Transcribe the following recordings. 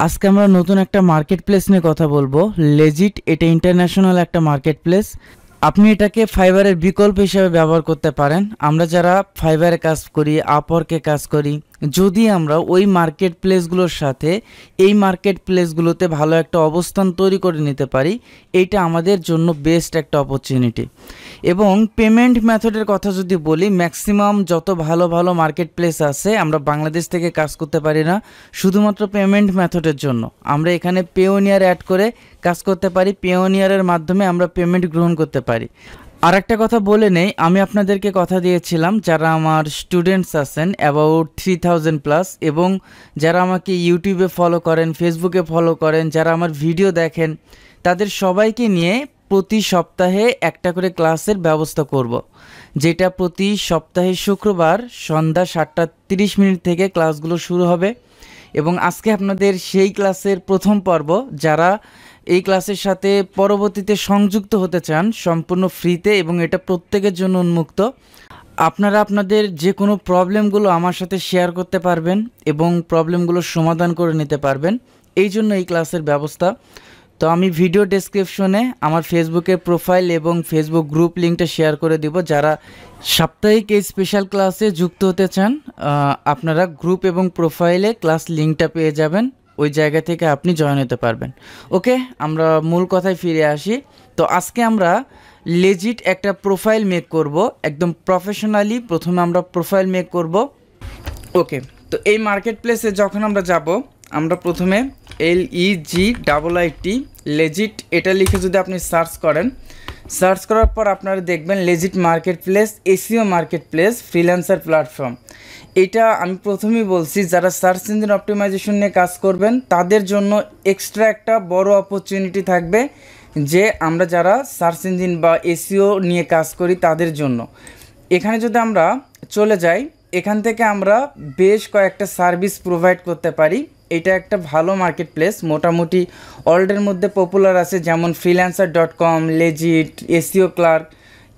আজকে আমরা নতুন একটা মার্কেট প্লেস নিয়ে কথা বলবো। লেজিট এটা ইন্টারন্যাশনাল একটা মার্কেট প্লেস। আপনি এটাকে ফাইবারের বিকল্প হিসেবে ব্যবহার করতে পারেন। আমরা যারা ফাইবারে কাজ করি, আপওয়ার্কে কাজ করি, যদি আমরা ওই মার্কেট প্লেসগুলোর সাথে এই মার্কেট প্লেসগুলোতে ভালো একটা অবস্থান তৈরি করে নিতে পারি, এইটা আমাদের জন্য বেস্ট একটা অপরচুনিটি। এবং পেমেন্ট মেথডের কথা যদি বলি, ম্যাক্সিমাম যত ভালো ভালো মার্কেট প্লেস আছে আমরা বাংলাদেশ থেকে কাজ করতে পারি না শুধুমাত্র পেমেন্ট মেথডের জন্য। আমরা এখানে পেওনিয়ার অ্যাড করে কাজ করতে পারি, পেওনিয়ারের মাধ্যমে আমরা পেমেন্ট গ্রহণ করতে পারি। আর একটা কথা বলে নেই, আমি আপনাদেরকে কথা দিয়েছিলাম যারা আমার স্টুডেন্টস আছেন অ্যাবাউট 3000+, এবং যারা আমাকে ইউটিউবে ফলো করেন, ফেসবুকে ফলো করেন, যারা আমার ভিডিও দেখেন, তাদের সবাইকে নিয়ে প্রতি সপ্তাহে একটা করে ক্লাসের ব্যবস্থা করব, যেটা প্রতি সপ্তাহে শুক্রবার সন্ধ্যা 7:30 থেকে ক্লাসগুলো শুরু হবে। এবং আজকে আপনাদের সেই ক্লাসের প্রথম পর্ব। যারা এই ক্লাসের সাথে পরবর্তীতে সংযুক্ত হতে চান সম্পূর্ণ ফ্রিতে, এবং এটা প্রত্যেকের জন্য উন্মুক্ত। আপনারা আপনাদের যে কোনো প্রবলেমগুলো আমার সাথে শেয়ার করতে পারবেন এবং প্রবলেমগুলো সমাধান করে নিতে পারবেন, এই জন্য এই ক্লাসের ব্যবস্থা। তো আমি ভিডিও ডেসক্রিপশনে আমার ফেসবুকের প্রোফাইল এবং ফেসবুক গ্রুপ লিঙ্কটা শেয়ার করে দিব। যারা সাপ্তাহিক এই স্পেশাল ক্লাসে যুক্ত হতে চান, আপনারা গ্রুপ এবং প্রোফাইলে ক্লাস লিঙ্কটা পেয়ে যাবেন, ওই জায়গা থেকে আপনি জয়েন হতে পারবেন। ওকে, আমরা মূল কথায় ফিরে আসি। তো আজকে আমরা লেজিট একটা প্রোফাইল মেক করব, একদম প্রফেশনালি। প্রথমে আমরা প্রোফাইল মেক করব। ওকে, তো এই মার্কেট প্লেসে যখন আমরা যাব, আমরা প্রথমে LEGIT লেজিট এটা লিখে যদি আপনি সার্চ করেন, সার্চ করার পর আপনারা দেখবেন legit market place, SEO market place, freelancer platform. এটা আমি প্রথমেই বলছি, যারা সার্চ ইঞ্জিন অপটিমাইজেশন নিয়ে কাজ করবেন তাদের জন্য এক্সট্রা একটা বড় অপরচুনিটি থাকবে, যে আমরা যারা সার্চ ইঞ্জিন বা এসইও নিয়ে কাজ করি তাদের জন্য। এখানে যদি আমরা চলে যাই, এখান থেকে আমরা বেশ কয়েকটা সার্ভিস প্রোভাইড করতে পারি। এটা একটা ভালো মার্কেট প্লেস, মোটামুটি ওয়ার্ল্ডের মধ্যে পপুলার আছে, যেমন freelancer.com, লেজিট, এসইও ক্লার্ক।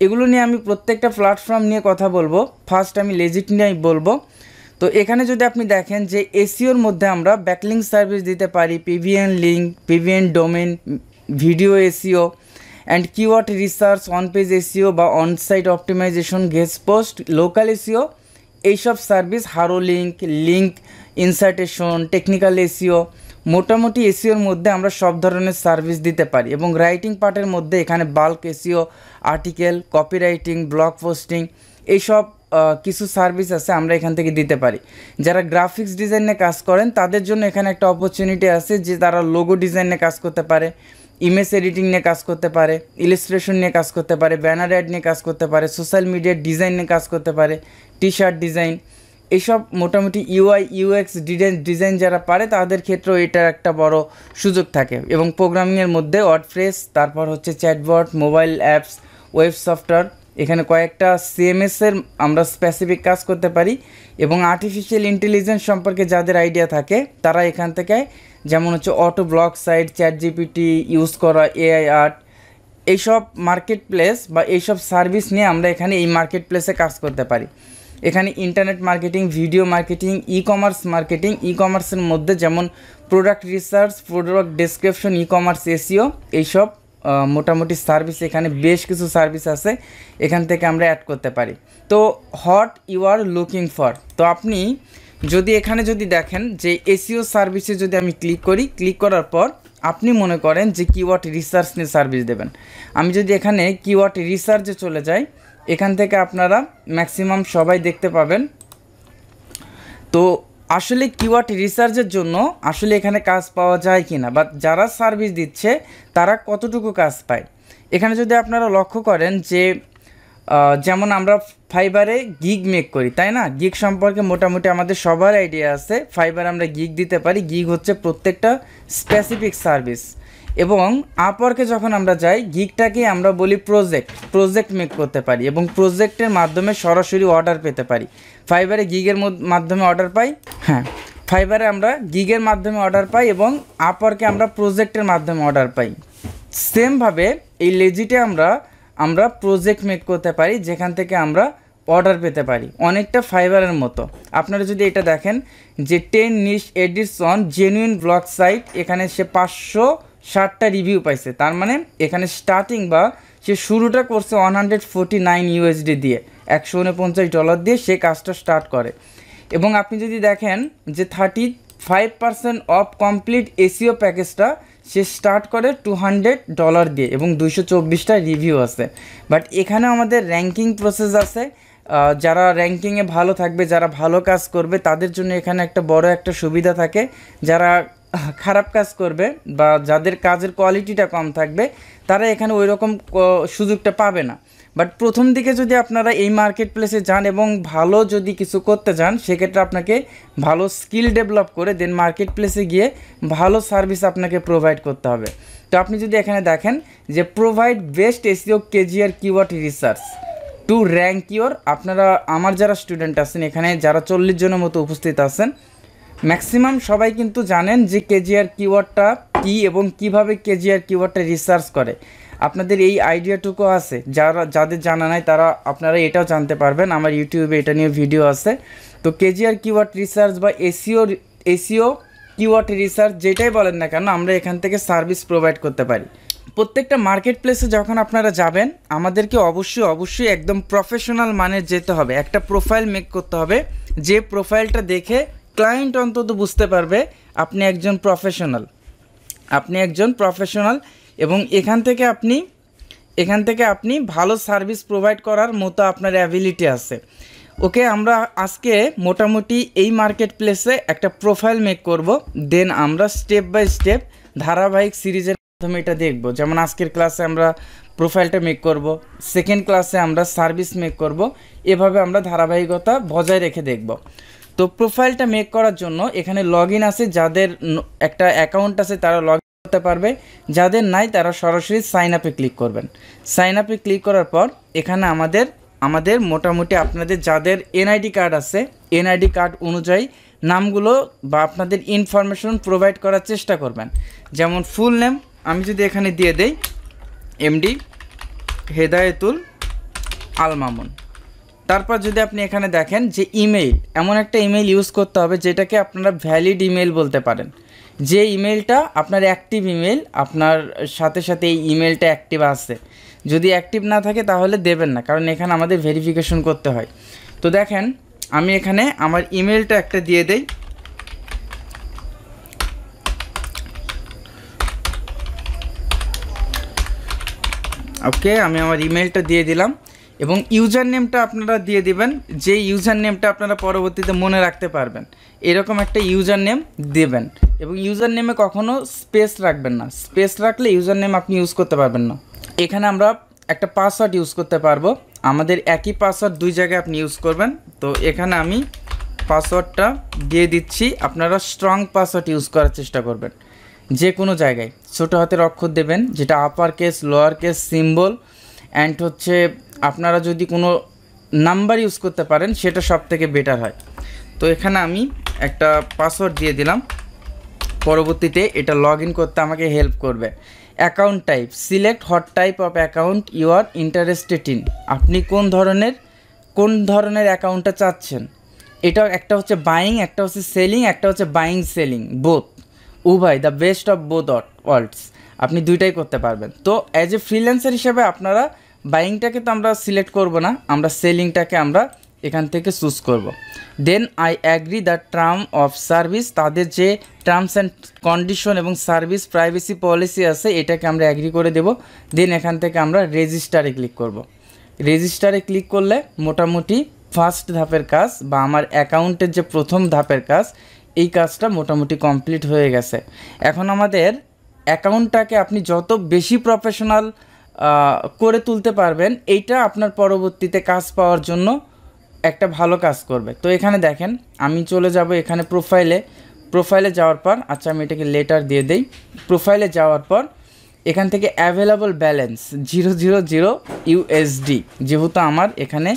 এগুলো নিয়ে আমি প্রত্যেকটা প্ল্যাটফর্ম নিয়ে কথা বলবো। ফার্স্ট আমি লেজিট নিয়েই বলবো। তো এখানে যদি আপনি দেখেন যে এসইওর মধ্যে আমরা ব্যাকলিঙ্ক সার্ভিস দিতে পারি, PBN link, PBN domain, video SEO and keyword research, on page SEO বা onsite optimization, guest post, local SEO, এইসব service, HARO link, link insertion, technical SEO. মোটামুটি এসইওর মধ্যে আমরা সব ধরনের সার্ভিস দিতে পারি। এবং রাইটিং পার্টের মধ্যে এখানে bulk SEO, article, copywriting, blog posting, এইসব কিছু সার্ভিস আছে, আমরা এখান থেকে দিতে পারি। যারা গ্রাফিক্স ডিজাইনে কাজ করেন তাদের জন্য এখানে একটা অপরচুনিটি আছে, যে তারা লোগো ডিজাইনে কাজ করতে পারে, ইমেজ এডিটিং নিয়ে কাজ করতে পারে, ইলাস্ট্রেশন নিয়ে কাজ করতে পারে, ব্যানার অ্যাড নিয়ে কাজ করতে পারে, সোশ্যাল মিডিয়ার ডিজাইন নিয়ে কাজ করতে পারে, টি শার্ট ডিজাইন, এইসব মোটামুটি UI UX ডিজাইন যারা পারে তাদের ক্ষেত্রেও এটার একটা বড় সুযোগ থাকে। এবং প্রোগ্রামিংয়ের মধ্যে ওয়ার্ডপ্রেস, তারপর হচ্ছে chatbot, mobile apps, web software, এখানে কয়েকটা CMS-এর আমরা স্পেসিফিক কাজ করতে পারি। এবং আর্টিফিশিয়াল ইন্টেলিজেন্স সম্পর্কে যাদের আইডিয়া থাকে তারা এখান থেকে, যেমন হচ্ছে auto blog site, ChatGPT use করা, AI আর্ট, এইসব মার্কেট প্লেস বা এইসব সার্ভিস নিয়ে আমরা এখানে এই মার্কেট প্লেসে কাজ করতে পারি। এখানে internet marketing, video marketing, ecommerce marketing, ই-কমার্সের মধ্যে যেমন product research, product description, ecommerce SEO, এইসব মোটামুটি সার্ভিস, এখানে বেশ কিছু সার্ভিস আছে, এখান থেকে আমরা অ্যাড করতে পারি। তো what you are looking for, তো আপনি যদি এখানে যদি দেখেন যে এসইও সার্ভিসে যদি আমি ক্লিক করি, ক্লিক করার পর আপনি মনে করেন যে কিওয়ার্ড রিসার্চ নিয়ে সার্ভিস দেবেন। আমি যদি এখানে কিওয়ার্ড রিসার্চে চলে যাই, এখান থেকে আপনারা ম্যাক্সিমাম সবাই দেখতে পাবেন। তো আসলে কিওয়ার্ড রিসার্চের জন্য আসলে এখানে কাজ পাওয়া যায় কি না, বা যারা সার্ভিস দিচ্ছে তারা কতটুকু কাজ পায়, এখানে যদি আপনারা লক্ষ্য করেন যে যেমন আমরা ফাইবারে গিগ মেক করি, তাই না? গিগ সম্পর্কে মোটামুটি আমাদের সবার আইডিয়া আছে। ফাইবারে আমরা গিগ দিতে পারি। গিগ হচ্ছে প্রত্যেকটা স্পেসিফিক সার্ভিস। এবং আপওয়ার্কে যখন আমরা যাই, গিগটাকে আমরা বলি প্রজেক্ট মেক করতে পারি, এবং প্রজেক্টের মাধ্যমে সরাসরি অর্ডার পেতে পারি। ফাইবারে গিগের মাধ্যমে অর্ডার পাই, হ্যাঁ, ফাইবারে আমরা গিগের মাধ্যমে অর্ডার পাই, এবং আপওয়ার্কে আমরা প্রজেক্টের মাধ্যমে অর্ডার পাই। সেমভাবে এই লেজিটে আমরা প্রজেক্ট মেক করতে পারি, যেখান থেকে আমরা অর্ডার পেতে পারি, অনেকটা ফাইবারের মতো। আপনারা যদি এটা দেখেন যে 10 নিশ এডিশন জেনুইন ব্লগ সাইট, এখানে সে 560টা রিভিউ পাইছে। তার মানে এখানে স্টার্টিং বা সে শুরুটা করছে 149 USD দিয়ে, $149 দিয়ে সে কাজটা স্টার্ট করে। এবং আপনি যদি দেখেন যে 35% অফ কমপ্লিট এসিও প্যাকেজটা সে স্টার্ট করে $200 দিয়ে এবং 224টা রিভিউ আছে। বাট এখানে আমাদের র্যাঙ্কিং প্রসেস আছে, যারা র্যাঙ্কিংয়ে ভালো থাকবে, যারা ভালো কাজ করবে তাদের জন্য এখানে একটা বড় একটা সুবিধা থাকে। যারা খারাপ কাজ করবে বা যাদের কাজের কোয়ালিটিটা কম থাকবে তারা এখানে ওই রকম সুযোগটা পাবে না। বাট প্রথম দিকে যদি আপনারা এই মার্কেট প্লেসে যান এবং ভালো যদি কিছু করতে যান, সেক্ষেত্রে আপনাকে ভালো স্কিল ডেভেলপ করে দেন মার্কেট প্লেসে গিয়ে ভালো সার্ভিস আপনাকে প্রোভাইড করতে হবে। তো আপনি যদি এখানে দেখেন যে provide best SEO KGR keyword research to rank your, আপনারা আমার যারা স্টুডেন্ট আছেন এখানে যারা 40 জনের মতো উপস্থিত আছেন, ম্যাক্সিমাম সবাই কিন্তু জানেন যে কেজিআর কিওয়ার্ডটা কী এবং কিভাবে কেজিআর কিওয়ার্ডটা রিসার্চ করে। আপনাদের এই আইডিয়াটুকু আছে, যাদের জানা নাই তারা আপনারা এটাও জানতে পারবেন, আমার ইউটিউবে এটা নিয়ে ভিডিও আছে। তো কেজিআর কিওয়ার্ড রিসার্চ বা এসইও কিওয়ার্ড রিসার্চ যেটাই বলেন না কেন, আমরা এখান থেকে সার্ভিস প্রোভাইড করতে পারি। প্রত্যেকটা মার্কেট প্লেসে যখন আপনারা যাবেন আমাদেরকে অবশ্যই একদম প্রফেশনাল মানের যেতে হবে, একটা প্রোফাইল মেক করতে হবে, যে প্রোফাইলটা দেখে ক্লায়েন্ট অন্তত বুঝতে পারবে আপনি একজন প্রফেশনাল এবং এখান থেকে আপনি ভালো সার্ভিস প্রোভাইড করার মতো আপনার অ্যাবিলিটি আছে। ওকে, আমরা আজকে মোটামুটি এই মার্কেট প্লেসে একটা প্রোফাইল মেক করব, দেন আমরা স্টেপ বাই স্টেপ ধারাবাহিক সিরিজের মাধ্যমে এটা দেখব। যেমন আজকের ক্লাসে আমরা প্রোফাইলটা মেক করব, সেকেন্ড ক্লাসে আমরা সার্ভিস মেক করব, এভাবে আমরা ধারাবাহিকতা বজায় রেখে দেখব। তো প্রোফাইলটা মেক করার জন্য এখানে লগ ইন আছে, যাদের একটা অ্যাকাউন্ট আছে তারা লগ ইন করতে পারবে, যাদের নাই তারা সরাসরি সাইন আপে ক্লিক করবেন। সাইন আপে ক্লিক করার পর এখানে আমাদের মোটামুটি আপনাদের যাদের এনআইডি কার্ড আছে এনআইডি কার্ড অনুযায়ী নামগুলো বা আপনাদের ইনফরমেশন প্রোভাইড করার চেষ্টা করবেন। যেমন ফুল নেম আমি যদি এখানে দিয়ে দেই এমডি হেদায়েতুল আল মামুন। তারপর যদি আপনি এখানে দেখেন যে ইমেইল, এমন একটা ইমেইল ইউজ করতে হবে যেটাকে আপনারা ভ্যালিড ইমেইল বলতে পারেন, যে ইমেইলটা আপনার অ্যাক্টিভ ইমেইল, আপনার সাথে এই ইমেইলটা অ্যাক্টিভ আছে। যদি অ্যাক্টিভ না থাকে তাহলে দেবেন না, কারণ এখানে আমাদের ভেরিফিকেশন করতে হয়। তো দেখেন আমি এখানে আমার ইমেইলটা একটা দিয়ে দেই, ওকে আমি আমার ইমেইলটা দিয়ে দিলাম এবং ইউজার নেমটা আপনারা দিয়ে দিবেন, যে ইউজার নেমটা আপনারা পরবর্তীতে মনে রাখতে পারবেন, এরকম একটা ইউজার নেম দেবেন। এবং ইউজার নেমে কখনো স্পেস রাখবেন না, স্পেস রাখলে ইউজার নেম আপনি ইউজ করতে পারবেন না। এখানে আমরা একটা পাসওয়ার্ড ইউজ করতে পারবো, আমাদের একই পাসওয়ার্ড দুই জায়গায় আপনি ইউজ করবেন। তো এখানে আমি পাসওয়ার্ডটা দিয়ে দিচ্ছি, আপনারা স্ট্রং পাসওয়ার্ড ইউজ করার চেষ্টা করবেন। যে কোনো জায়গায় ছোটো হাতের অক্ষর দেবেন, যেটা upper case, lower case, symbol and হচ্ছে আপনারা যদি কোনো নাম্বার ইউজ করতে পারেন সেটা সব থেকে বেটার হয়। তো এখানে আমি একটা পাসওয়ার্ড দিয়ে দিলাম, পরবর্তীতে এটা লগ ইন করতে আমাকে হেল্প করবে। Account type, select what type of account you are interested in, আপনি কোন ধরনের অ্যাকাউন্টটা চাচ্ছেন। এটা একটা হচ্ছে বাইং, একটা হচ্ছে সেলিং, একটা হচ্ছে বাইং সেলিং বোথ, উভয়, the best of both worlds, আপনি দুইটাই করতে পারবেন। তো অ্যাজ এ ফ্রিল্যান্সার হিসেবে আপনারা বাইংটাকে তো আমরা সিলেক্ট করব না, আমরা সেলিংটাকে আমরা এখান থেকে চুজ করব। Then I agree the term of service, তাদের যে টার্মস অ্যান্ড কন্ডিশন এবং সার্ভিস প্রাইভেসি পলিসি আছে এটাকে আমরা অ্যাগ্রি করে দেব। দেন এখান থেকে আমরা রেজিস্টারে ক্লিক করব। রেজিস্টারে ক্লিক করলে মোটামুটি ফার্স্ট ধাপের কাজ বা আমার অ্যাকাউন্টের যে প্রথম ধাপের কাজ, এই কাজটা মোটামুটি কমপ্লিট হয়ে গেছে। এখন আমাদের অ্যাকাউন্টটাকে আপনি যত বেশি প্রফেশনাল করে তুলতে পারবেন, এইটা আপনার পরবর্তীতে কাজ পাওয়ার জন্য একটা ভালো কাজ করবে। তো এখানে দেখেন আমি চলে যাব এখানে প্রোফাইলে যাওয়ার পর, আচ্ছা আমি এটাকে লেটার দিয়ে দেই। প্রোফাইলে যাওয়ার পর এখান থেকে অ্যাভেলেবল ব্যালেন্স 000 USD, যেহেতু আমার এখানে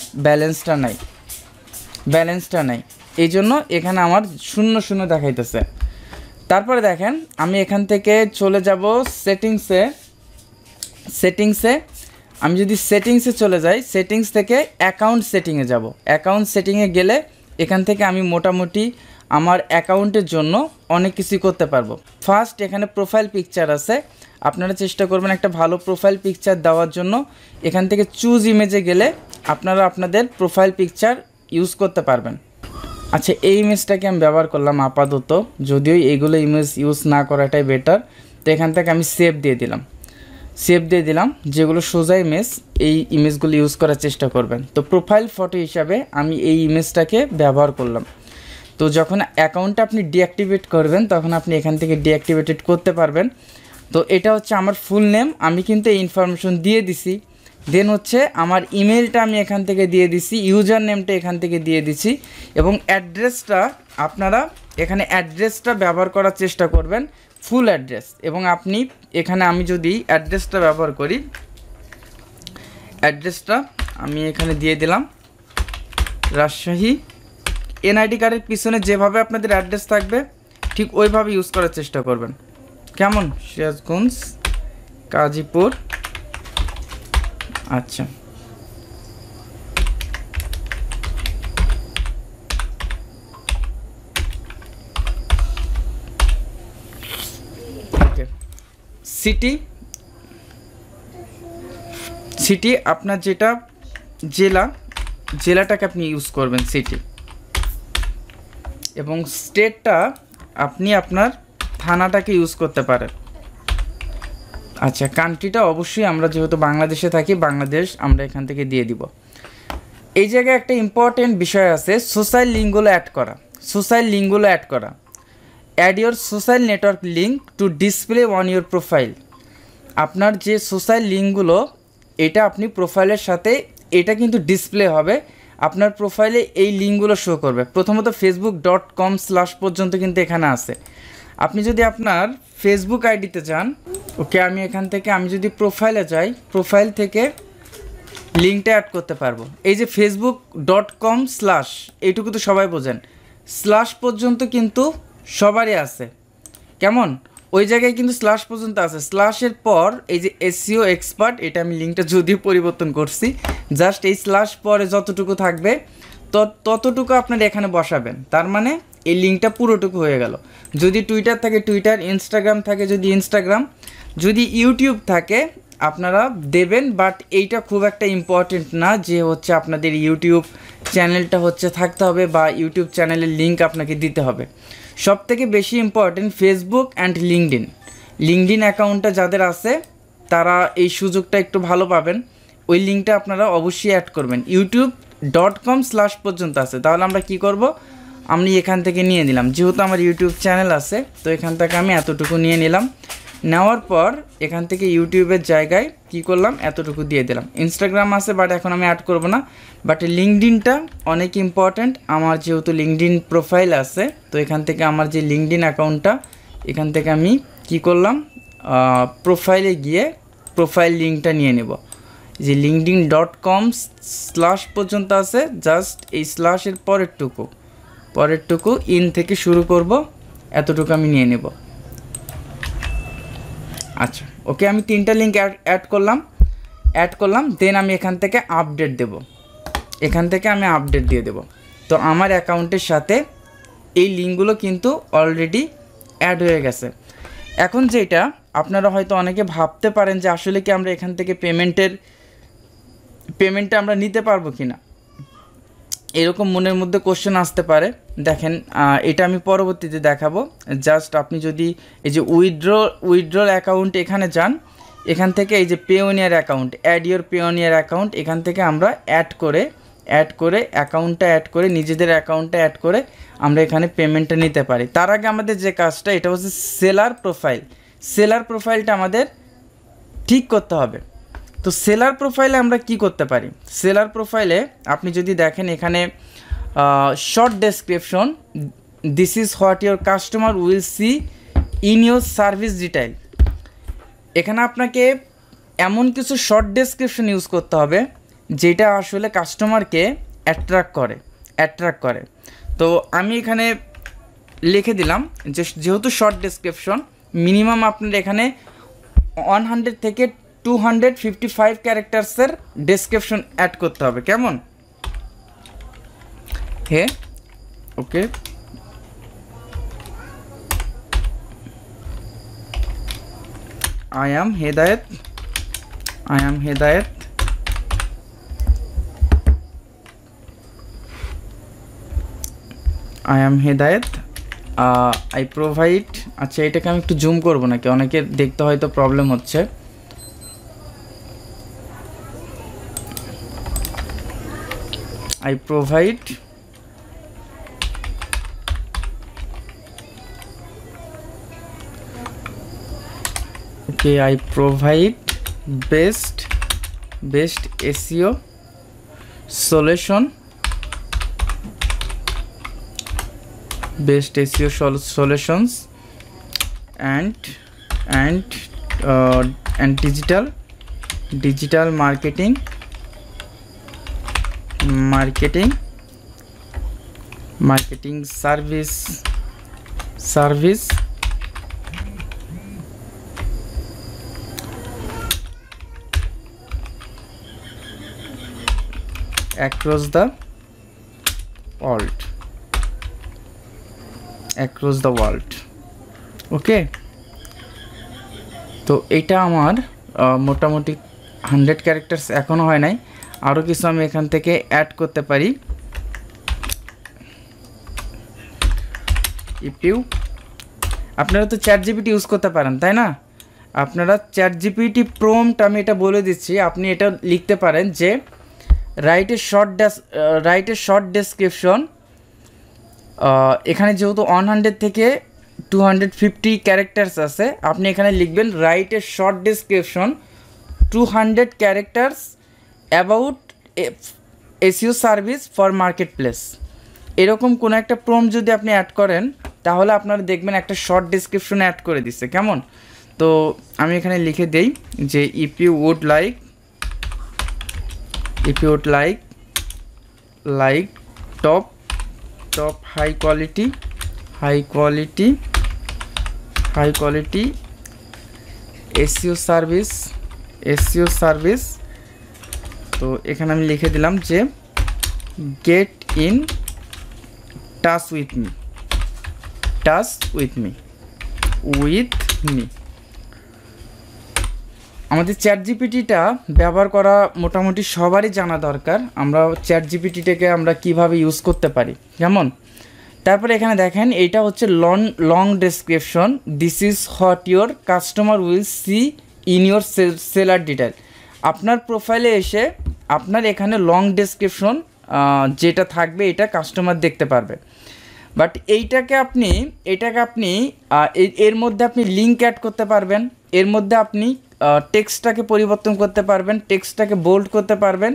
ব্যালেন্সটা নাই এই জন্য এখানে আমার 00 দেখাইতেছে। তারপরে দেখেন আমি এখান থেকে চলে যাব সেটিংসে আমি যদি সেটিংসে চলে যাই, সেটিংস থেকে অ্যাকাউন্ট সেটিংয়ে যাব। অ্যাকাউন্ট সেটিংয়ে গেলে এখান থেকে আমি মোটামুটি আমার অ্যাকাউন্টের জন্য অনেক কিছু করতে পারবো। ফার্স্ট এখানে প্রোফাইল পিকচার আছে, আপনারা চেষ্টা করবেন একটা ভালো প্রোফাইল পিকচার দেওয়ার জন্য। এখান থেকে চুজ ইমেজে গেলে আপনারা আপনাদের প্রোফাইল পিকচার ইউজ করতে পারবেন। আচ্ছা, এই ইমেজটাকে আমি ব্যবহার করলাম আপাতত, যদিও এইগুলো ইমেজ ইউজ না করাটাই বেটার। তো এখান থেকে আমি সেভ দিয়ে দিলাম, যেগুলো সোজা ইমেজ এই ইমেজগুলো ইউজ করার চেষ্টা করবেন। তো প্রোফাইল ফটো হিসাবে আমি এই ইমেজটাকে ব্যবহার করলাম। তো যখন অ্যাকাউন্টটা আপনি ডিঅ্যাক্টিভেট করবেন তখন আপনি এখান থেকে ডিঅ্যাক্টিভেটেড করতে পারবেন। তো এটা হচ্ছে আমার ফুল নেম, আমি কিন্তু এই ইনফরমেশন দিয়ে দিছি। দেন হচ্ছে আমার ইমেলটা আমি এখান থেকে দিয়ে দিছি, ইউজার নেমটা এখান থেকে দিয়ে দিছি, এবং অ্যাড্রেসটা আপনারা এখানে অ্যাড্রেসটা ব্যবহার করার চেষ্টা করবেন, ফুল অ্যাড্রেস। এবং আপনি এখানে আমি যদি অ্যাড্রেসটা ব্যবহার করি, অ্যাড্রেসটা আমি এখানে দিয়ে দিলাম রাজশাহী। এনআইডি কার্ডের পিছনে যেভাবে আপনাদের অ্যাড্রেস থাকবে ঠিক ওইভাবে ইউজ করার চেষ্টা করবেন। কেমন? সিরাজগঞ্জ, গাজীপুর। আচ্ছা, ওকে। সিটি আপনার যেটা জেলাটাকে আপনি ইউজ করবেন সিটি, এবং স্টেটটা আপনি আপনার থানাটাকে ইউজ করতে পারেন। আচ্ছা, কান্ট্রিটা অবশ্যই আমরা যেহেতু বাংলাদেশে থাকি, বাংলাদেশ আমরা এখান থেকে দিয়ে দিব। এই জায়গায় একটা ইম্পর্টেন্ট বিষয় আছে, সোশ্যাল লিঙ্কগুলো অ্যাড করা। Add your social network link to display on your profile. আপনার যে সোশ্যাল লিঙ্কগুলো এটা আপনি প্রোফাইলের সাথে এটা কিন্তু ডিসপ্লে হবে, আপনার প্রোফাইলে এই লিঙ্কগুলো শো করবে। প্রথমত facebook.com/ পর্যন্ত কিন্তু এখানে আছে। আপনি যদি আপনার ফেসবুক আইডিতে যান, ওকে, আমি এখান থেকে আমি যদি প্রোফাইলে যাই, প্রোফাইল থেকে লিঙ্কটা অ্যাড করতে পারবো। এই যে facebook.com/ এইটুকু তো সবাই বোঝেন, স্ল্যাশ পর্যন্ত কিন্তু সবারই আছে। কেমন? ওই জায়গায় কিন্তু স্ল্যাশ পর্যন্ত আছে। স্ল্যাশের পর এই যে SEO এক্সপার্ট, এটা আমি লিঙ্কটা যদিও পরিবর্তন করছি, জাস্ট এই স্ল্যাশ পরে যতটুকু থাকবে ততটুকু আপনারা এখানে বসাবেন। তার মানে এই লিঙ্কটা পুরোটুকু হয়ে গেল। যদি টুইটার থাকে টুইটার, ইনস্টাগ্রাম থাকে যদি ইনস্টাগ্রাম, যদি ইউটিউব থাকে আপনারা দেবেন। বাট এইটা খুব একটা ইম্পর্টেন্ট না যে হচ্ছে আপনাদের ইউটিউব চ্যানেলটা হচ্ছে থাকতে হবে বা ইউটিউব চ্যানেলের লিঙ্ক আপনাকে দিতে হবে। সবথেকে বেশি ইম্পর্টেন্ট ফেসবুক অ্যান্ড লিঙ্কডিন অ্যাকাউন্টটা যাদের আছে তারা এই সুযোগটা একটু ভালো পাবেন। ওই লিঙ্কটা আপনারা অবশ্যই অ্যাড করবেন। youtube.com/ পর্যন্ত আছে। তাহলে আমরা কি করব, আমি এখান থেকে নিয়ে নিলাম, যেহেতু আমার ইউটিউব চ্যানেল আছে তো এখান থেকে আমি এতটুকু নিয়ে নিলাম। নেওয়ার পর এখান থেকে ইউটিউবের জায়গায় কি করলাম, এতটুকু দিয়ে দিলাম। ইনস্টাগ্রাম আছে বাট এখন আমি অ্যাড করব না, বাট লিঙ্কডিনটা অনেক ইম্পর্ট্যান্ট। আমার যেহেতু লিঙ্কডিন প্রোফাইল আছে তো এখান থেকে আমার যে লিঙ্কডিন অ্যাকাউন্টটা এখান থেকে আমি কি করলাম, প্রোফাইলে গিয়ে প্রোফাইল লিঙ্কটা নিয়ে নেব। যে linkedin.com/ পর্যন্ত আছে, জাস্ট এই স্ল্যাশের পরেরটুকু ইন থেকে শুরু করব, এতটুকু আমি নিয়ে নেব। আচ্ছা, ওকে, আমি 3টা লিঙ্ক অ্যাড করলাম। দেন আমি এখান থেকে আপডেট দেব, আমি আপডেট দিয়ে দেব। তো আমার অ্যাকাউন্টের সাথে এই লিঙ্কগুলো কিন্তু অলরেডি অ্যাড হয়ে গেছে। এখন যেটা আপনারা হয়তো অনেকে ভাবতে পারেন যে আসলে কি আমরা এখান থেকে পেমেন্টটা আমরা নিতে পারবো কি না, এরকম মনের মধ্যে কোশ্চেন আসতে পারে। দেখেন, এটা আমি পরবর্তীতে দেখাবো। জাস্ট আপনি যদি এই যে উইথড্রল অ্যাকাউন্ট এখানে যান, এখান থেকে এই যে Payoneer account, add your Payoneer account, এখান থেকে আমরা অ্যাড করে অ্যাকাউন্টটা অ্যাড করে নিজেদের অ্যাকাউন্টটা অ্যাড করে আমরা এখানে পেমেন্টটা নিতে পারি। তার আগে আমাদের যে কাজটা, এটা হচ্ছে সেলার প্রোফাইলটা আমাদের ঠিক করতে হবে। তো সেলার প্রোফাইলে আমরা কি করতে পারি, সেলার প্রোফাইলে আপনি যদি দেখেন এখানে short description, this is what your customer will see in your service detail. এখানে আপনাকে এমন কিছু শর্ট ডেসক্রিপশন ইউজ করতে হবে যেটা আসলে কাস্টমারকে অ্যাট্রাক্ট করে। তো আমি এখানে লিখে দিলাম যে যেহেতু শর্ট ডেসক্রিপশন, মিনিমাম আপনার এখানে 100 থেকে 255 ক্যারেক্টার্সের ডেসক্রিপশন অ্যাড করতে হবে, কেমন? হে ওকে, I am Hedayat. I am Hedayat. I am Hedayat. I provide. আচ্ছা, এটাকে আমি একটু জুম করব নাকি, অনেকের দেখতে হয়তো প্রবলেম হচ্ছে। I provide okay, I provide best SEO solution, best SEO solutions and digital marketing service across the world. ওকে, তো এটা আমার মোটামুটি 100 ক্যারেক্টার্স এখনও হয় নাই, আরও কিছু আমি এখান থেকে অ্যাড করতে পারি। আপনারা তো ChatGPT ইউজ করতে পারেন, তাই না? আপনারা ChatGPT প্রম্পট, আমি এটা বলে দিচ্ছি, আপনি এটা লিখতে পারেন যে রাইট এ শর্ট ডেসক্রিপশন। এখানে যেহেতু 100 থেকে 250 ক্যারেক্টার্স আছে, আপনি এখানে লিখবেন write a short description 200 characters about SEO service for market place. এরকম কোনো একটা প্রম্পট যদি আপনি অ্যাড করেন, তাহলে আপনারা দেখবেন একটা শর্ট ডেসক্রিপশন অ্যাড করে দিচ্ছে, কেমন? তো আমি এখানে লিখে দেই যে if you would like top high quality SEO service, তো এখানে আমি লিখে দিলাম যে get in touch with me. আমাদের ChatGPTটা ব্যবহার করা মোটামুটি সবারই জানা দরকার। আমরা ChatGPTটাকে আমরা কিভাবে ইউজ করতে পারি, কেমন? তারপরে এখানে দেখেন, এইটা হচ্ছে long description. This is what your customer will see in your seller detail. আপনার প্রোফাইলে এসে আপনার এখানে লং ডেসক্রিপশন যেটা থাকবে, এটা কাস্টমার দেখতে পারবে। বাট এটাকে আপনি এর মধ্যে আপনি লিঙ্ক অ্যাড করতে পারবেন, এর মধ্যে আপনি টেক্সটটাকে পরিবর্তন করতে পারবেন, টেক্সটটাকে বোল্ড করতে পারবেন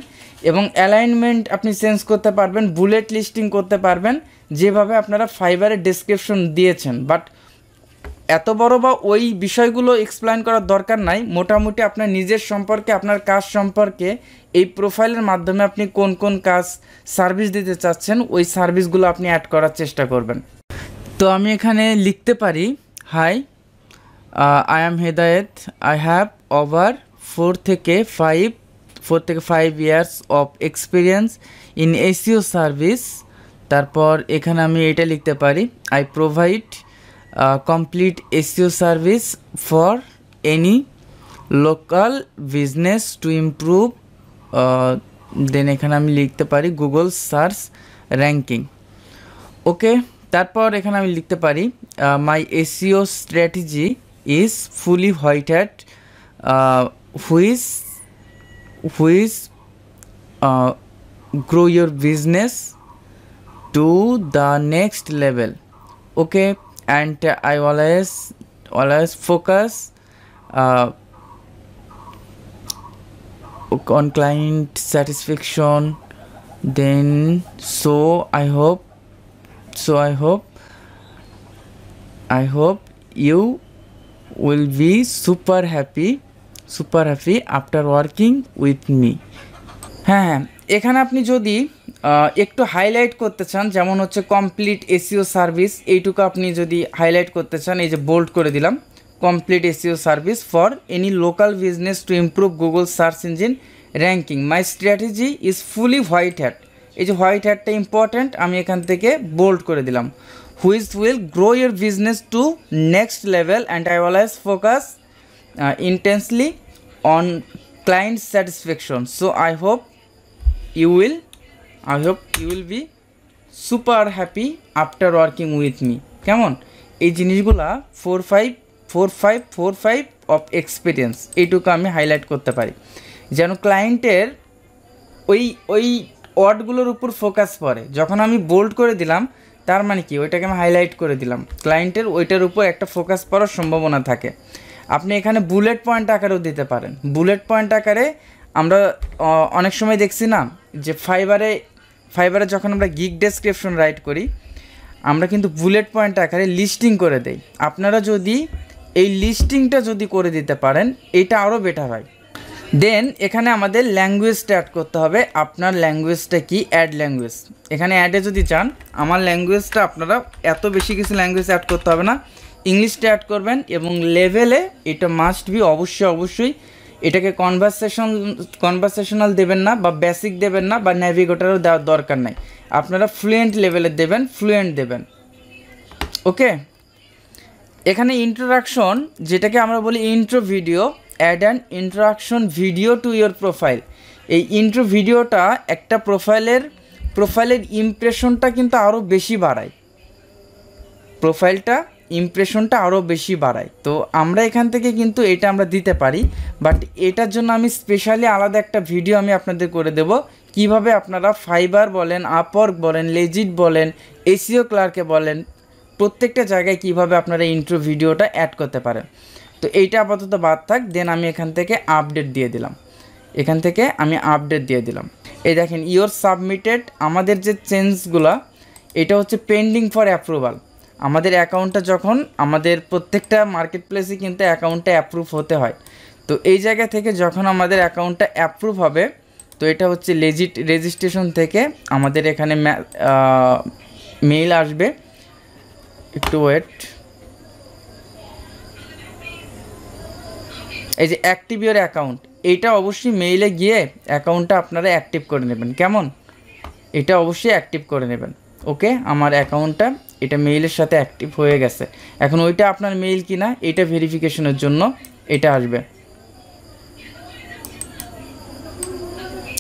এবং অ্যালাইনমেন্ট আপনি চেঞ্জ করতে পারবেন, বুলেট লিস্টিং করতে পারবেন, যেভাবে আপনারা ফাইবারে ডেসক্রিপশন দিয়েছেন। বাট এত বড় বা ওই বিষয়গুলো এক্সপ্লেন করার দরকার নাই। মোটামুটি আপনার নিজের সম্পর্কে, আপনার কাজ সম্পর্কে, এই প্রোফাইলের মাধ্যমে আপনি কোন কোন কাজ সার্ভিস দিতে চাচ্ছেন, ওই সার্ভিসগুলো আপনি অ্যাড করার চেষ্টা করবেন। তো আমি এখানে লিখতে পারি, high, I am Hedayat. I have over 4 থেকে 5 years of experience in SEO service. তারপর এখানে আমি এটা লিখতে পারি, I provide complete SEO service for any local business to improve. দেন এখানে আমি লিখতে পারি গুগল সার্চ র্যাঙ্কিং। ওকে, তারপর এখানে আমি লিখতে পারি মাই SEO strategy is fully white hat, which grow your business to the next level. Okay, and I always focus on client satisfaction. Then I hope you will be super happy after working with me. হ্যাঁ, এখানে আপনি যদি একটু highlight করতে চান, যেমন হচ্ছে complete SEO service, এইটুকু আপনি যদি হাইলাইট করতে চান, এই যে বোল্ড করে দিলাম, complete SEO service for any local business to improve Google search engine ranking. My strategy is fully white hat. এই যে হোয়াইট হ্যাটটা ইম্পর্ট্যান্ট, আমি এখান থেকে বোল্ড করে দিলাম। Which will grow your business to next level and I always focus intensely on client satisfaction. So I hope you will be super happy after working with me. কেমন? এই জিনিসগুলা 4-5 of experience এইটুকু আমি highlight করতে পারি, যেন ক্লায়েন্টের ওই ওয়ার্ডগুলোর উপর ফোকাস পড়ে। যখন আমি বোল্ড করে দিলাম তার মানে কি, ওইটাকে আমি হাইলাইট করে দিলাম, ক্লায়েন্টের ওইটার উপর একটা ফোকাস পড়ার সম্ভাবনা থাকে। আপনি এখানে বুলেট পয়েন্ট আকারেও দিতে পারেন। বুলেট পয়েন্ট আকারে আমরা অনেক সময় দেখছি না যে ফাইবারে যখন আমরা গিগ ডেসক্রিপশন রাইট করি, আমরা কিন্তু বুলেট পয়েন্ট আকারে লিস্টিং করে দেই। আপনারা যদি এই লিস্টিংটা যদি করে দিতে পারেন, এটা আরও বেটার হয়। দেন এখানে আমাদের ল্যাঙ্গুয়েজটা অ্যাড করতে হবে। আপনার ল্যাঙ্গুয়েজটা কি? Add language. এখানে অ্যাডে যদি চান, আমার ল্যাঙ্গুয়েজটা আপনারা এত বেশি কিছু ল্যাঙ্গুয়েজ অ্যাড করতে হবে না, ইংলিশটা অ্যাড করবেন। এবং লেভেলে এটা মাস্ট বি, অবশ্যই এটাকে কনভারসেশনাল দেবেন না, বা বেসিক দেবেন না, বা ন্যাভিগেটরও দেওয়ার দরকার নাই। আপনারা ফ্লুয়েন্ট লেভেলে দেবেন, ফ্লুয়েন্ট দেবেন। ওকে, এখানে ইন্ট্রোডাকশন, যেটাকে আমরা বলি intro video, add an introduction video to your profile. এই ইন্ট্রো ভিডিওটা একটা প্রোফাইলের ইমপ্রেশনটা কিন্তু আরও বেশি বাড়ায়, ইমপ্রেশনটা আরও বেশি বাড়ায়। তো আমরা এখান থেকে কিন্তু এটা আমরা দিতে পারি, বাট এটার জন্য আমি স্পেশালি আলাদা একটা ভিডিও আমি আপনাদের করে দেব, কিভাবে আপনারা ফাইবার বলেন, আপওয়ার্ক বলেন, লেজিট বলেন, এসইও ক্লার্কে বলেন, প্রত্যেকটা জায়গায় কিভাবে আপনারা ইন্ট্রো ভিডিওটা অ্যাড করতে পারেন। তো এইটা আপাতত বাদ থাক। দেন আমি এখান থেকে আপডেট দিয়ে দিলাম, এই দেখেন ইওর সাবমিটেড। আমাদের যে চেঞ্জগুলো, এটা হচ্ছে পেন্ডিং ফর অ্যাপ্রুভাল। আমাদের অ্যাকাউন্টটা যখন, আমাদের প্রত্যেকটা মার্কেট প্লেসে কিন্তু অ্যাকাউন্টটা অ্যাপ্রুভ হতে হয়। তো এই জায়গা থেকে যখন আমাদের অ্যাকাউন্টটা অ্যাপ্রুভ হবে, তো এটা হচ্ছে লেজিট রেজিস্ট্রেশন থেকে আমাদের এখানে মেইল আসবে। একটু ওয়েট, এই যে অ্যাক্টিভ ইওর অ্যাকাউন্ট, এইটা অবশ্যই মেইলে গিয়ে অ্যাকাউন্টটা আপনারা অ্যাক্টিভ করে নেবেন। কেমন? এটা অবশ্যই অ্যাক্টিভ করে নেবেন। ওকে, আমার অ্যাকাউন্টটা এটা মেইলের সাথে অ্যাক্টিভ হয়ে গেছে। এখন ওইটা আপনার মেইল কিনা এটা ভেরিফিকেশনের জন্য এটা আসবে।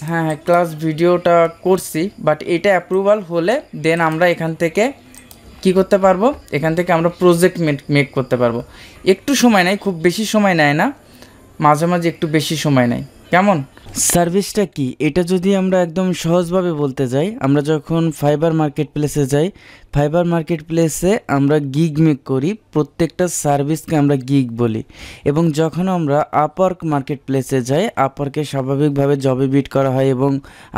হ্যাঁ, ক্লাস ভিডিওটা করছি, বাট এটা অ্যাপ্রুভাল হলে দেন আমরা এখান থেকে কি করতে পারবো, এখান থেকে আমরা প্রজেক্ট মেক করতে পারবো। একটু সময় নেয়, খুব বেশি সময় নেয় না, মাঝে মাঝে একটু বেশি সময় নেয়। কেমন? সার্ভিসটা কি, এটা যদি আমরা একদম সহজভাবে বলতে যাই, আমরা যখন ফাইবার মার্কেট প্লেসে যাই, ফাইবার মার্কেট প্লেসে আমরা গিগ মেক করি, প্রত্যেকটা সার্ভিসকে আমরা গিগ বলি। এবং যখন আমরা আপওয়ার্ক মার্কেট প্লেসে যাই, আপওয়ার্কে স্বাভাবিকভাবে জবে বিট করা হয় এবং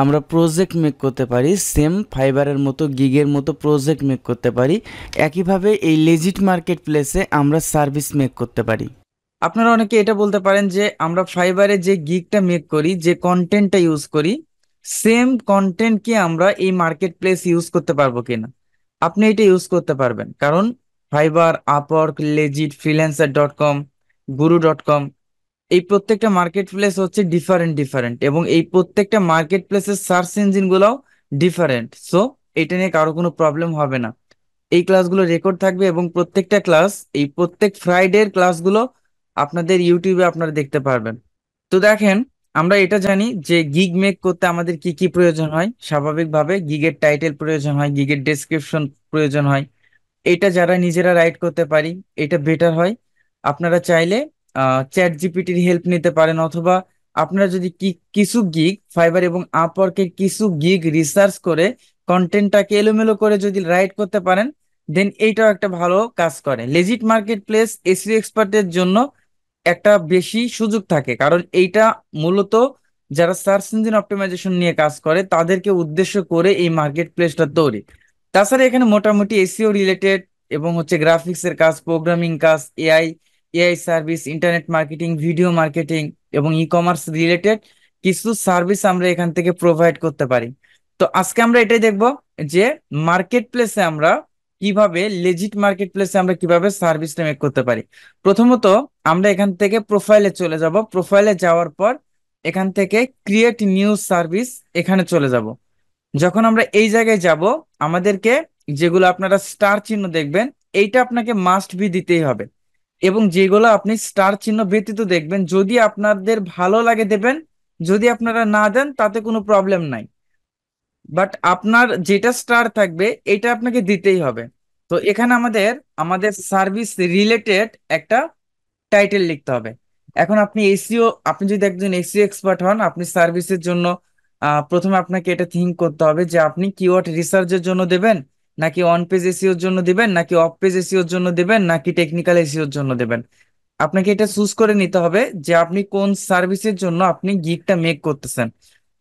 আমরা প্রজেক্ট মেক করতে পারি, সেম ফাইবারের মতো গিগের মতো প্রজেক্ট মেক করতে পারি। একইভাবে এই লেজিট মার্কেট প্লেসে আমরা সার্ভিস মেক করতে পারি। আপনারা অনেকে এটা বলতে পারেন যে আমরা ফাইবারে যে গিগটা মেক করি, যে কন্টেন্টটা ইউজ করি, সেম কন্টেন্ট কি আমরা এই মার্কেট প্লেস ইউজ করতে পারবো কিনা? আপনি এটা ইউজ করতে পারবেন, কারণ ফাইবার, আপওয়ার্ক, লেজিট, ফ্রিল্যান্সার.com, গুরু.com, এই প্রত্যেকটা মার্কেট প্লেস হচ্ছে ডিফারেন্ট এবং এই প্রত্যেকটা মার্কেট প্লেসের সার্চ ইঞ্জিনগুলোও ডিফারেন্ট। সো এটা নিয়ে কারো কোনো প্রবলেম হবে না। এই ক্লাসগুলো রেকর্ড থাকবে এবং প্রত্যেকটা ক্লাস, এই প্রত্যেক ফ্রাইডের ক্লাসগুলো আপনাদের ইউটিউবে আপনারা দেখতে পারবেন। তো দেখেন, আমরা এটা জানি যে গিগ মেক করতে আমাদের কি কি প্রয়োজন হয়। স্বাভাবিকভাবে গিগের টাইটেল প্রয়োজন হয়, গিগের ডেসক্রিপশন প্রয়োজন হয়। এটা যারা নিজেরা রাইট করতে পারি, এটা বেটার হয়। আপনারা চাইলে চ্যাট জিপিটির হেল্প নিতে পারেন, অথবা আপনারা যদি কিছু গিগ ফাইবার এবং আপওয়ার্কের কিছু গিগ রিসার্চ করে কন্টেন্টটাকে এলোমেলো করে যদি রাইট করতে পারেন, দেন এইটাও একটা ভালো কাজ করে। লেজিট মার্কেট প্লেস এসইও এক্সপার্টের জন্য একটা বেশি সুযোগ থাকে, কারণ এইটা মূলত যারা সার্চ ইঞ্জিন অপটিমাইজেশন নিয়ে কাজ করে তাদেরকে উদ্দেশ্য করে এই মার্কেট প্লেসটা তৈরি। তাছাড়া এখানে মোটামুটি এসইও রিলেটেড এবং হচ্ছে গ্রাফিক্স এর কাজ, প্রোগ্রামিং কাজ, AI service, internet marketing, video marketing এবং ই কমার্স রিলেটেড কিছু সার্ভিস আমরা এখান থেকে প্রোভাইড করতে পারি। তো আজকে আমরা এটাই দেখব যে মার্কেট প্লেসে আমরা কিভাবে লেজিট মার্কেট প্লেসে আমরা কিভাবে সার্ভিসটা মেক করতে পারি। প্রথমত আমরা এখান থেকে প্রোফাইলে চলে যাব। প্রোফাইলে যাওয়ার পর এখান থেকে ক্রিয়েট নিউ সার্ভিস এখানে চলে যাব। যখন আমরা এই জায়গায় যাব, আমাদেরকে যেগুলো আপনারা স্টার চিহ্ন দেখবেন, এইটা আপনাকে মাস্ট বি দিতেই হবে। এবং যেগুলো আপনি স্টার চিহ্ন ব্যতীত দেখবেন, যদি আপনাদের ভালো লাগে দেবেন, যদি আপনারা না দেন তাতে কোনো প্রবলেম নাই। বাট আপনার যেটা স্টার থাকবে এটা আপনাকে দিতেই হবে। তো এখানে আমাদের আমাদের সার্ভিস রিলেটেড একটা টাইটেল লিখতে হবে। এখন আপনি এসইও, আপনি যদি একজন এসইও এক্সপার্ট হন, আপনি সার্ভিসের জন্য প্রথমে আপনাকে এটা থিঙ্ক করতে হবে যে আপনি কিওয়ার্ড রিসার্চের জন্য দেবেন, নাকি অন পেজ এসইওর জন্য দিবেন, নাকি অফ পেজ এসইওর জন্য দিবেন, নাকি টেকনিক্যাল এসইওর জন্য দেবেন। আপনাকে এটা চুজ করে নিতে হবে যে আপনি কোন সার্ভিসের জন্য আপনি গিগটা মেক করতেছেন।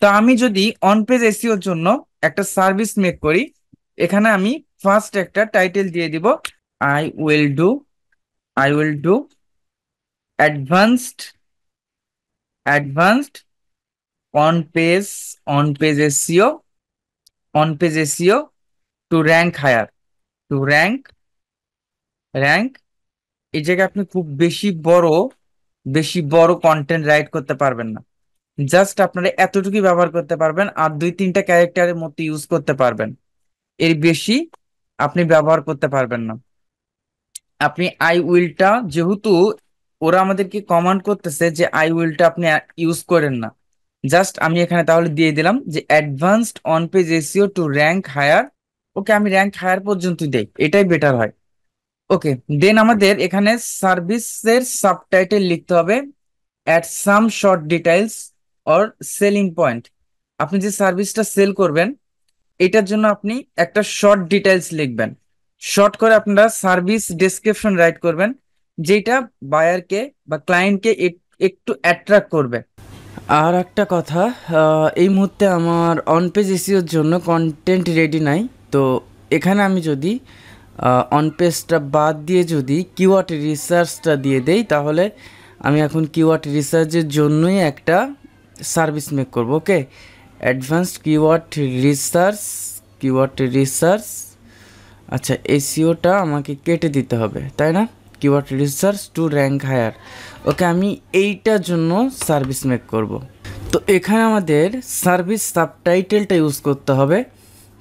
তো আমি যদি অন পেজ এসইওর জন্য একটা সার্ভিস মেক করি, এখানে আমি ফার্স্ট একটা টাইটেল দিয়ে দিব, I will do I will do advanced advanced on page SEO on page SEO to rank higher, to rank. এই জায়গায় আপনি খুব বেশি বড় কন্টেন্ট রাইট করতে পারবেন না। জাস্ট আপনারা এতটুকুই ব্যবহার করতে পারবেন, আর দুই তিনটা ক্যারেক্টারের মতো ইউজ করতে পারবেন। এর বেশি আপনি ব্যবহার করতে পারবেন না। আপনি আই উইলটা, যেহেতু ওরা আমাদেরকে কমান্ড করতেছে যে আই উইলটা আপনি ইউজ করেন না, জাস্ট আমি এখানে তাহলে দিয়ে দিলাম যে advanced on page SEO to rank higher. Okay, আমি র্যাঙ্ক হায়ার পর্যন্ত দেই, এটাই বেটার হয়। ওকে, দেন আমাদের এখানে সার্ভিসের সাবটাইটেল লিখতে হবে, at some short details or selling point. আপনি যে সার্ভিসটা সেল করবেন এটার জন্য আপনি একটা শর্ট ডিটেইলস লিখবেন। শর্ট করে আপনারা সার্ভিস ডেসক্রিপশন রাইট করবেন, যেটা বায়ারকে বা ক্লায়েন্টকে একটু অ্যাট্রাক্ট করবে। আর একটা কথা, এই মুহূর্তে আমার অন পেজ এসইওর জন্য কন্টেন্ট রেডি নাই। তো এখানে আমি যদি অন পেজটা বাদ দিয়ে যদি কিওয়ার্ড রিসার্চটা দিয়ে দেই, তাহলে আমি এখন কিওয়ার্ড রিসার্চের জন্যই একটা সার্ভিস মেক করব। Okay, advanced keyword research. আচ্ছা, এসইওটা আমাকে কেটে দিতে হবে, তাই না? Keyword research to rank higher. Okay, আমি এইটার জন্য সার্ভিস মেক করব। তো এখানে আমাদের সার্ভিস সাবটাইটেলটা ইউজ করতে হবে।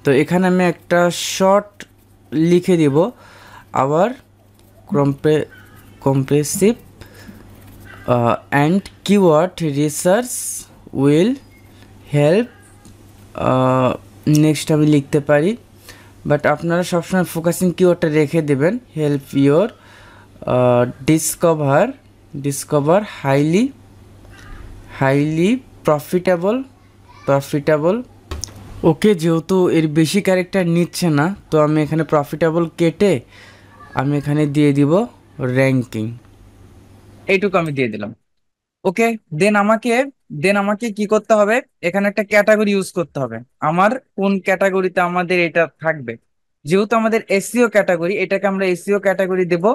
তো এখানে আমি একটা শর্ট লিখে দিব, আবার compressive and keyword research will help. Next আমি লিখতে পারি, বাট আপনারা সবসময় ফোকাসিং কিওয়ার্ডটা রেখে দেবেন, help your discover highly profitable. Okay, যেহেতু এর বেশি ক্যারেক্টার নিচ্ছে না, তো আমি এখানে প্রফিটেবল কেটে আমি এখানে দিয়ে দিব র্যাঙ্কিং, এইটুকু আমি দিয়ে দিলাম। ওকে, দেন আমাকে কি করতে হবে, এখানে একটা ক্যাটাগরি ইউজ করতে হবে। আমার কোন ক্যাটাগরিতে আমাদের এটা থাকবে, যেহেতু আমাদের এসইও ক্যাটাগরি, এটাকে আমরা এসইও ক্যাটাগরি দেব।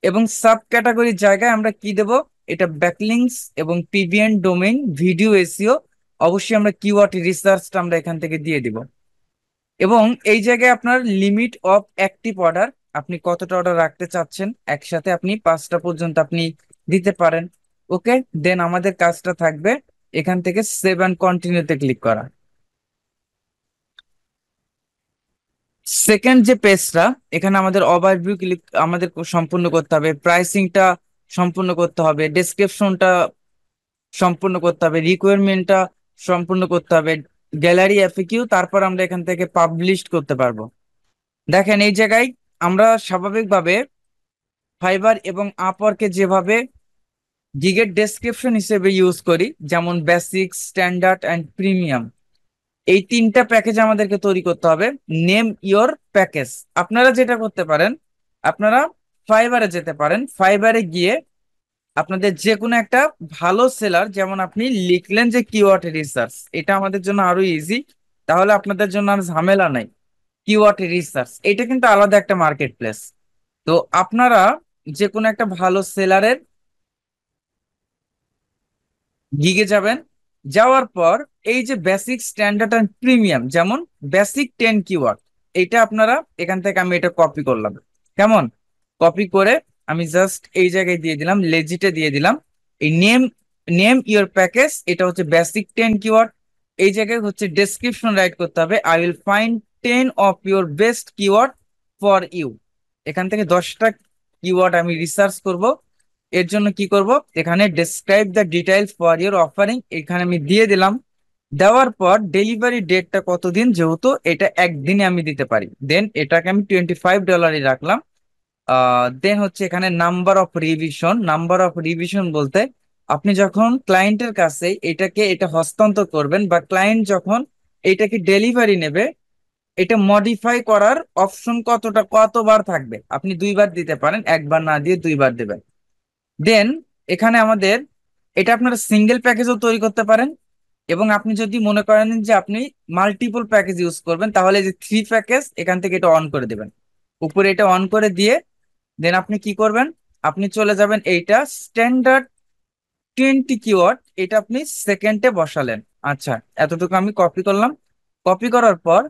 এবং সাব ক্যাটাগরির জায়গায় আমরা কি দেব, এটা ব্যাকলিংস এবং পিভিএন ডোমেইন ভিডিও এসইও। অবশ্যই আমরা কিওয়ার্ড রিসার্চটা আমরা এখান থেকে দিয়ে দিব। এবং এই জায়গায় আপনার লিমিট অফ অ্যাক্টিভ অর্ডার, আপনি কতটা অর্ডার রাখতে চাচ্ছেন, একসাথে আপনি 5টা পর্যন্ত আপনি দিতে পারেন। ওকে, দেন আমাদের কাজটা থাকবে এখান থেকে সেভ অ্যান্ড কন্টিনিউতে ক্লিক করা। সেকেন্ড যে পেজটা, এখানে আমাদের ওভারভিউ ক্লিক আমাদের সম্পূর্ণ করতে হবে, প্রাইসিংটা সম্পূর্ণ করতে হবে, ডেসক্রিপশনটা সম্পূর্ণ করতে হবে, রিকোয়ারমেন্টটা সম্পূর্ণ করতে হবে, গ্যালারি এফএকিউ, তারপর আমরা এখান থেকে পাবলিশ করতে পারবো। দেখেন এই জায়গায় আমরা স্বাভাবিকভাবে ফাইবার এবং আপওয়ার্কে যেভাবে গিগের ডেসক্রিপশন হিসেবে ইউজ করি, যেমন বেসিক, স্ট্যান্ডার্ড অ্যান্ড প্রিমিয়াম, এই 3টা প্যাকেজ আমাদেরকে তৈরি করতে হবে। Name your package. আপনারা যেটা করতে পারেন, আপনারা ফাইবারে যেতে পারেন, ফাইবারে গিয়ে আপনাদের যে কোনো একটা ভালো সেলার, যেমন আপনি লিখলেন যে কিওয়ার্ড রিসার্চ, এটা আমাদের জন্য আরো ইজি, তাহলে আপনাদের জন্য আর ঝামেলা নাই। কিওয়ার্ড রিসার্চ এটা কিন্তু আলাদা একটা মার্কেট প্লেস। তো আপনারা যে কোনো একটা ভালো সেলারের গিগে যাবেন, যাওয়ার পর এই যে বেসিক, স্ট্যান্ডার্ড অ্যান্ড প্রিমিয়াম, যেমন বেসিক 10 কিওয়ার্ড, এটা আপনারা এখান থেকে আমি এটা কপি করলাম, কেমন? কপি করে আমি জাস্ট এই জায়গায় দিয়ে দিলাম, লেজিটে দিয়ে দিলাম। এই নেম ইওর প্যাকেজ, এটা হচ্ছে বেসিক 10 কিওয়ার্ড। এই জায়গায় হচ্ছে ডেসক্রিপশন রাইট করতে হবে, I will find 10 of your best keyword for you. এখান থেকে 10টা কিওয়ার্ড আমি রিসার্চ করব। এর জন্য কি করব, এখানে describe the details for your offering, এখানে আমি দিয়ে দিলাম। দেওয়ার পর ডেলিভারি ডেটটা কতদিন, যেহেতু এটা একদিনে আমি দিতে পারি, দেন এটাকে আমি $25 রাখলাম। দেন হচ্ছে এখানে নাম্বার অফ রিভিশন বলতে, আপনি যখন ক্লায়েন্টের কাছে এটা হস্তান্তর করবেন বা ক্লায়েন্ট যখন এটাকে ডেলিভারি নেবে, এটা মডিফাই করার অপশন কতবার থাকবে, আপনি 2বার দিতে পারেন, একবার না দিয়ে 2বার দেবেন। দেন এখানে আমাদের এটা আপনারা সিঙ্গেল প্যাকেজও তৈরি করতে পারেন, এবং আপনি যদি মনে করেন যে আপনি মাল্টিপল প্যাকেজ ইউজ করবেন, তাহলে যে 3 প্যাকেজ এখান থেকে এটা অন করে দেবেন। উপরে এটা অন করে দিয়ে দেন আপনি কি করবেন, আপনি চলে যাবেন এইটা স্ট্যান্ডার্ড 20 কিওয়ার্ড, এটা আপনি সেকেন্ডে বসালেন। আচ্ছা, এতটুকু আমি কপি করলাম। কপি করার পর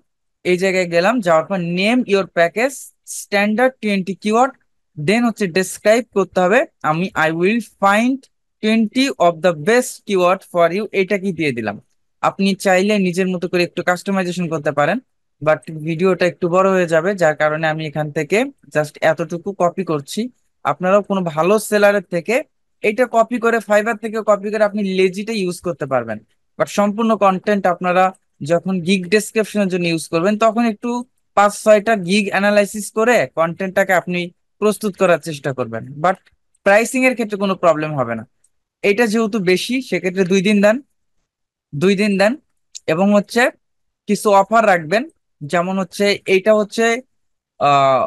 এই জায়গায় গেলাম, যাওয়ার পর name your package standard 20 keyword. Then হচ্ছে ডেসক্রাইব করতে হবে, আমি I will find 20 of the best keyword for you, এটা কি দিয়ে দিলাম। আপনি চাইলে নিজের মতো করে একটু কাস্টমাইজেশন করতে পারেন, বাট ভিডিওটা একটু বড় হয়ে যাবে, যার কারণে আমি এখান থেকে জাস্ট এতটুকু কপি করছি। আপনারাও কোনো ভালো সেলারের থেকে এটা কপি করে, ফাইবার থেকে কপি করে আপনি লেজিটে ইউজ করতে পারবেন। বাট সম্পূর্ণ কন্টেন্ট আপনারা যখন গিগ ডেসক্রিপশনের জন্য ইউজ করবেন, তখন একটু 5-6টা গিগ অ্যানালাইসিস করে কন্টেন্টটাকে আপনি প্রস্তুত করার চেষ্টা করবেন। বাট প্রাইসিং এর ক্ষেত্রে কোনো প্রবলেম হবে না। এটা যেহেতু বেশি, সেক্ষেত্রে 2 দিন দেন, 2 দিন দেন। এবং হচ্ছে কিছু অফার রাখবেন, যেমন হচ্ছে এইটা হচ্ছে আহ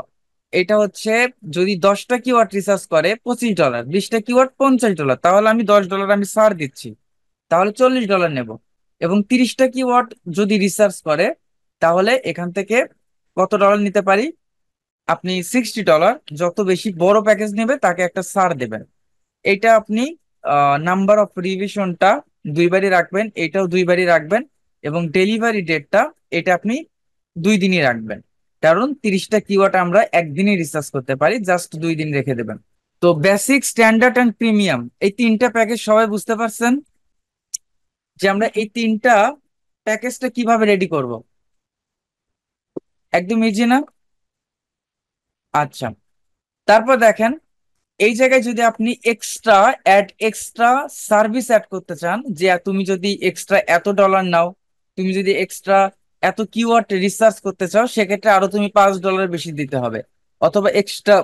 এটা হচ্ছে যদি 10টা কিওয়ার্ড রিসার্চ করে $25, 20টা কিওয়ার্ড $50, তাহলে আমি $10 আমি ছাড় দিচ্ছি, তাহলে $40 নেব। এবং 30টা কিওয়ার্ড যদি রিসার্চ করে, তাহলে এখান থেকে কত ডলার নিতে পারি, আপনি $60, যত বেশি বড় প্যাকেজ নেবে তাকে একটা ছাড় দেবেন। এটা আপনি নাম্বার অফ রিভিশনটা 2বারই রাখবেন, এটাও 2বারই রাখবেন। এবং ডেলিভারি ডেটটা এটা আপনি 2 দিনই রাখবেন, কারণ 30টা কিওয়ার্ড আমরা একদিনই রিসার্চ করতে পারি, জাস্ট 2 দিন রেখে দেবেন। তো বেসিক, স্ট্যান্ডার্ড অ্যান্ড প্রিমিয়াম, এই 3টা প্যাকেজ সবাই বুঝতে পারছেন যে আমরা এই 3টা প্যাকেজটা কিভাবে রেডি করব? একদম ইজি না? আচ্ছা, তারপর দেখেন, এই জায়গায় যদি আপনি এক্সট্রা সার্ভিস অ্যাড করতে চান, যে তুমি যদি এক্সট্রা এত ডলার নাও, তুমি যদি এক্সট্রা এত কিওয়ার্ড রিসার্চ করতে চাও, সেক্ষেত্রে আরো তুমি $5 বেশি দিতে হবে। অথবা এক্সট্রা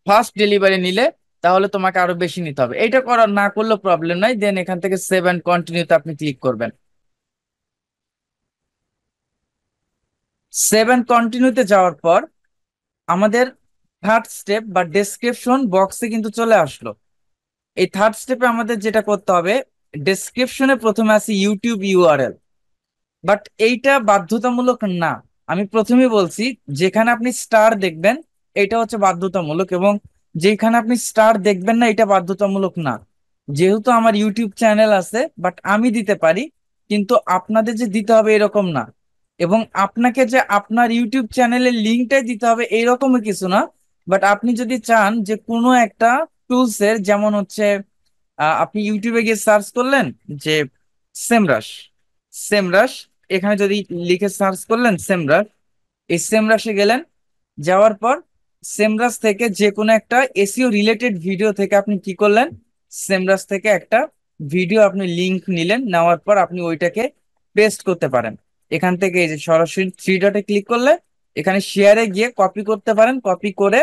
ফাস্ট ডেলিভারি নিলে, তাহলে তোমাকে আরো বেশি নিতে হবে। এটা করার না করলেও প্রবলেম নাই, দেন এখান থেকে সেভ অ্যান্ড কন্টিনিউতে আপনি ক্লিক করবেন। সেভ অ্যান্ড কন্টিনিউতে যাওয়ার পর আমাদের থার্ড স্টেপ বা ডেসক্রিপশন বক্সে কিন্তু চলে আসলো। এই থার্ড স্টেপে আমাদের যেটা করতে হবে, ডেসক্রিপশনে প্রথমে আছে ইউটিউব ইউআরএল, বাট এইটা বাধ্যতামূলক না। আমি প্রথমেই বলছি, যেখানে আপনি স্টার দেখবেন এটা হচ্ছে বাধ্যতামূলক, এবং যেখানে আপনি স্টার দেখবেন না এটা বাধ্যতামূলক না। যেহেতু আমার ইউটিউব চ্যানেল আছে, বাট আমি দিতে পারি, কিন্তু আপনাদের যে দিতে হবে এরকম না। এবং আপনাকে যে আপনার ইউটিউব চ্যানেলের লিঙ্কটাই দিতে হবে এইরকমই কিছু না। বাট আপনি যদি চান যে কোনো একটা টুলসের, যেমন হচ্ছে আপনি ইউটিউবে গিয়ে সার্চ করলেন যে সেমরাশ, সেমরাশ, এখানে যদি লিখে সার্চ করলেন সেমরাশ, এই সেমরাশে গেলেন। যাওয়ার পর সেমরাশ থেকে যে কোনো একটা এসইও রিলেটেড ভিডিও থেকে আপনি কি করলেন, সেমরাশ থেকে একটা ভিডিও আপনি লিংক নিলেন, নেওয়ার পর আপনি ওইটাকে পেস্ট করতে পারেন। এখান থেকে এই যে সরাসরি 3 ডটে ক্লিক করলে এখানে শেয়ারে গিয়ে কপি করতে পারেন, কপি করে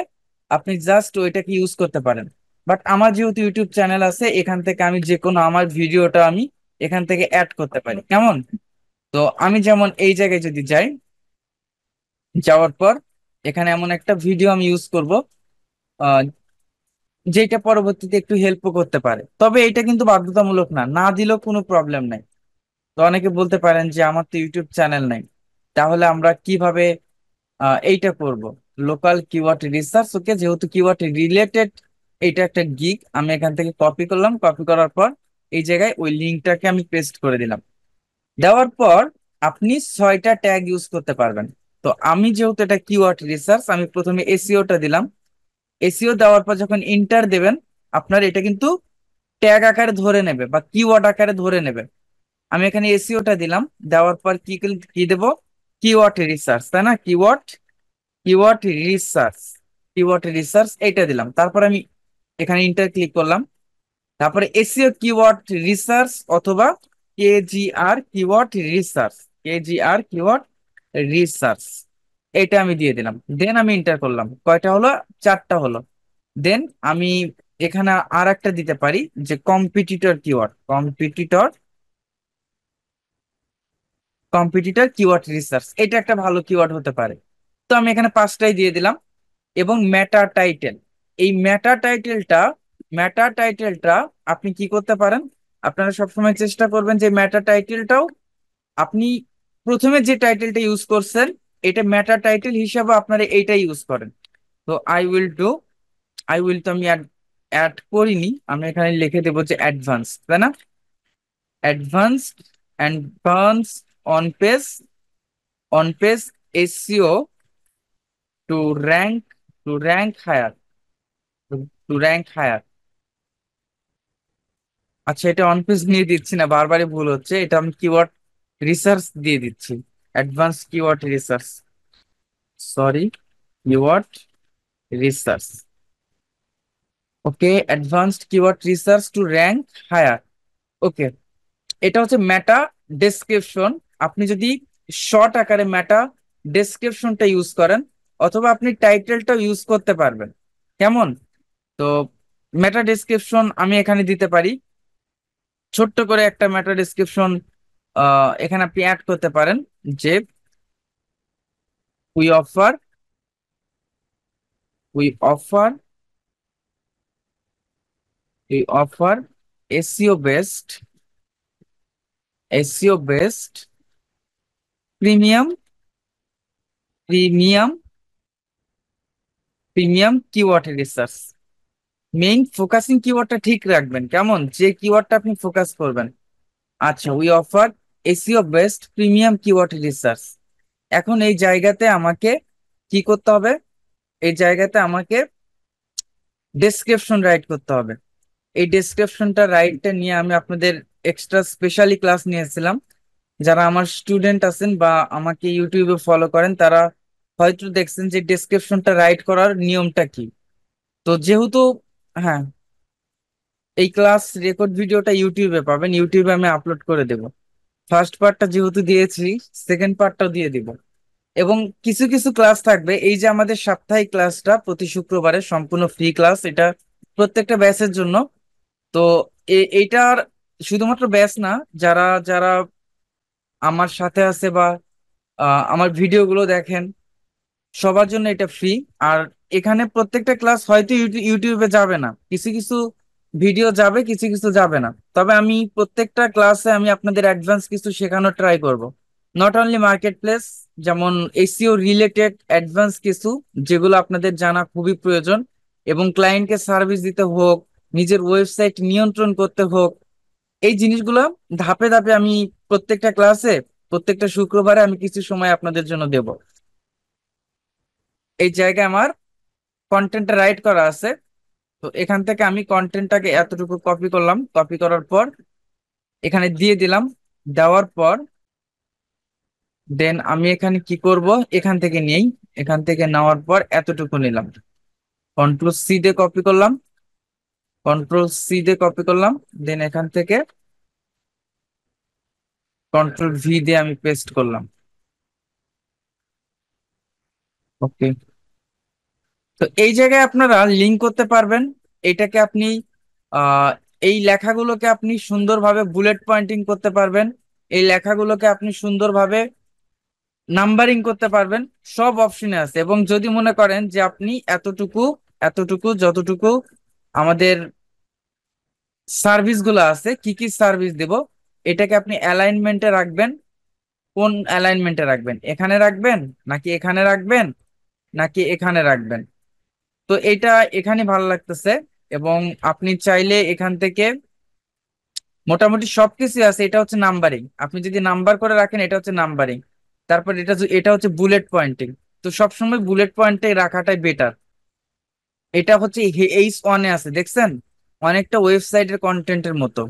আপনি জাস্ট ওইটাকে ইউজ করতে পারেন। বাট আমার যেহেতু ইউটিউব চ্যানেল আছে, এখান থেকে আমি যে কোনো আমার ভিডিওটা আমি এখান থেকে অ্যাড করতে পারি, কেমন? তো আমি যেমন এই জায়গায় যদি যাই, যাওয়ার পর এখানে এমন একটা ভিডিও আমি ইউজ করব, আহ, যেটা পরবর্তীতে একটু হেল্পও করতে পারে। তবে এটা কিন্তু বাধ্যতামূলক না, না দিলেও কোনো প্রবলেম নাই। তো অনেকে বলতে পারেন যে আমার তো ইউটিউব চ্যানেল নাই, তাহলে আমরা কিভাবে এইটা করব? লোকাল কিওয়ার্ড রিসার্চ, ওকে, যেহেতু কিওয়ার্ড রিলেটেড, এটা একটা গিগ, আমি এখান থেকে কপি করলাম। কপি করার পর এই জায়গায় ওই লিঙ্কটাকে আমি পেস্ট করে দিলাম। দেওয়ার পর আপনি 6টা ট্যাগ ইউজ করতে পারবেন। তো আমি যেহেতু এটা কিওয়ার্ড রিসার্চ, আমি প্রথমে এসইওটা দিলাম। এসইও দেওয়ার পর যখন ইন্টার দেবেন, আপনার এটা কিন্তু ট্যাগ আকারে ধরে নেবে বা কিওয়ার্ড আকারে ধরে নেবে। আমি এখানে এসইওটা দিলাম, দেওয়ার পর কি কি দেবো, কিওয়ার্ড রিসার্চ, তাই না? Keyword keyword research, keyword research এইটা দিলাম। তারপর আমি এখানে ইন্টার ক্লিক করলাম। তারপরে এসইও কিওয়ার্ড রিসার্চ অথবা KGR keyword research, KGR keyword research, এটা আমি দিয়ে দিলাম। দেন আমি ইন্টার করলাম। কয়টা হলো? 4টা হলো। দেন আমি এখানে আর একটা দিতে পারি, যে competitor keyword, competitor, competitor keyword research, এটা একটা ভালো কিওয়ার্ড হতে পারে। তো আমি এখানে 5টাই দিয়ে দিলাম। এবং মেটা টাইটেল, এই মেটা টাইটেলটা আপনি কি করতে পারেন, আপনারা সবসময় চেষ্টা করবেন যে মেটা টাইটেলটাও আপনি প্রথমে যে টাইটেলটা ইউজ করছেন এটা মেটা টাইটেল হিসাবে আপনারা এইটাই ইউজ করেন। তো আই উইল তো আমি অ্যাড অ্যাড করিনি, আমি এখানে লিখে দেবো যে অ্যাডভান্স, তাই না? Advanced, advance on page SEO to rank, to rank higher, to rank higher. আচ্ছা, এটা অন পেজ নিয়ে দিচ্ছি না, বারবারই ভুল হচ্ছে, এটা আমি কিওয়ার্ড রিসার্চ দিয়ে দিচ্ছি। Advance keyword research, sorry, keyword research. Okay, advanced keyword research to rank higher. Okay, এটা হচ্ছে মেটা ডেসক্রিপশন। আপনি যদি শর্ট আকারে মেটা ডেসক্রিপশনটা ইউজ করেন, অথবা আপনি টাইটেলটাও ইউজ করতে পারবেন। কেমন? তো মেটা ডেসক্রিপশন আমি এখানে দিতে পারি, ছোট্ট করে একটা মেটা ডেসক্রিপশন এখানে আপনি অ্যাড করতে পারেন, যে we offer we offer we offer SEO best, SEO best premium, premium premium keyword research. Main focusing কিওয়ার্ডটা ঠিক রাখবেন, কেমন, যে কিওয়ার্ডটা আপনি ফোকাস করবেন। আচ্ছা, we offer SEO best premium keyword research. এখন এই জায়গাতে আমাকে কি করতে হবে, এই জায়গাতে আমাকে ডেসক্রিপশন রাইট করতে হবে। এই ডেসক্রিপশনটা রাইটটা নিয়ে আমি আপনাদের এক্সট্রা স্পেশালি ক্লাস নিয়েছিলাম। যারা আমার স্টুডেন্ট আছেন বা আমাকে ইউটিউবে ফলো করেন, তারা হয়তো দেখছেন যে ডেসক্রিপশনটা রাইট করার নিয়মটা কি। তো যেহেতু, হ্যাঁ, এই ক্লাস রেকর্ড ভিডিওটা ইউটিউবে পাবেন, ইউটিউবে আমি আপলোড করে দেব। ফার্স্ট পার্টটা যেহেতু দিয়েছি, সেকেন্ড পার্টটাও দিয়ে দিব। এবং কিছু কিছু ক্লাস থাকবে, এই যে আমাদের সাপ্তাহিক ক্লাসটা প্রতি শুক্রবারে সম্পূর্ণ ফ্রি ক্লাস, এটা প্রত্যেকটা ব্যাচের জন্য। তো এইটার শুধুমাত্র ব্যাচ না, যারা যারা আমার সাথে আছে বা আমার ভিডিওগুলো দেখেন, সবার জন্য এটা ফ্রি। আর এখানে প্রত্যেকটা ক্লাস হয়তো ইউটিউবে যাবে না, কিছু কিছু ভিডিও যাবে, কিছু কিছু যাবে না। তবে আমি প্রত্যেকটা ক্লাসে আমি আপনাদের অ্যাডভান্স কিছু শেখানোর ট্রাই করব। নট অনলি মার্কেট প্লেস, যেমন এসইও রিলেটেড অ্যাডভান্স কিছু, যেগুলো আপনাদের জানা খুবই প্রয়োজন। এবং ক্লায়েন্টকে সার্ভিস দিতে হোক, নিজের ওয়েবসাইট নিয়ন্ত্রণ করতে হোক, এই জিনিসগুলো ধাপে ধাপে আমি প্রত্যেকটা ক্লাসে, প্রত্যেকটা শুক্রবারে আমি কিছু সময় আপনাদের জন্য দেব। এই জায়গায় আমার কন্টেন্টটা রাইট করা আছে। তো এখান থেকে আমি কন্টেন্টটাকে এতটুকু কপি করলাম, কপি করার পর এখানে দিয়ে দিলাম। দেওয়ার পর দেন আমি এখানে কি করব, এখান থেকে নিয়েই, এখান থেকে নেওয়ার পর এতটুকু নিলাম, কন্ট্রোল সি দিয়ে কপি করলাম, কন্ট্রোল সি দিয়ে কপি করলাম। দেন এখান থেকে কন্ট্রোল ভি দিয়ে আমি পেস্ট করলাম। ওকে, তো এই জায়গায় আপনারা লিঙ্ক করতে পারবেন। এটাকে আপনি আহ এই লেখাগুলোকে আপনি সুন্দরভাবে বুলেট পয়েন্টিং করতে পারবেন। এই লেখাগুলোকে আপনি সুন্দরভাবে নাম্বারিং করতে পারবেন। সব অপশনে আছে। এবং যদি মনে করেন যে আপনি এতটুকু, এতটুকু যতটুকু আমাদের সার্ভিস গুলো আছে, কি কি সার্ভিস দেব, এটাকে আপনি অ্যালাইনমেন্টে রাখবেন। কোন অ্যালাইনমেন্টে রাখবেন, এখানে রাখবেন নাকি এখানে রাখবেন নাকি এখানে রাখবেন? তো এটা এখানে ভালো লাগতেছে। এবং আপনি চাইলে এখান থেকে মোটামুটি সবকিছু আছে, এটা হচ্ছে নাম্বারিং। আপনি যদি নাম্বার করে রাখেন, এটা হচ্ছে নাম্বারিং। তারপর এটা হচ্ছে বুলেট পয়েন্টিং। তো সবসময় বুলেট পয়েন্টে রাখাটাই বেটার। এটা হচ্ছে এইচ ওয়ানে আছে, দেখছেন? অনেকটা ওয়েবসাইটের কন্টেন্টের মতো।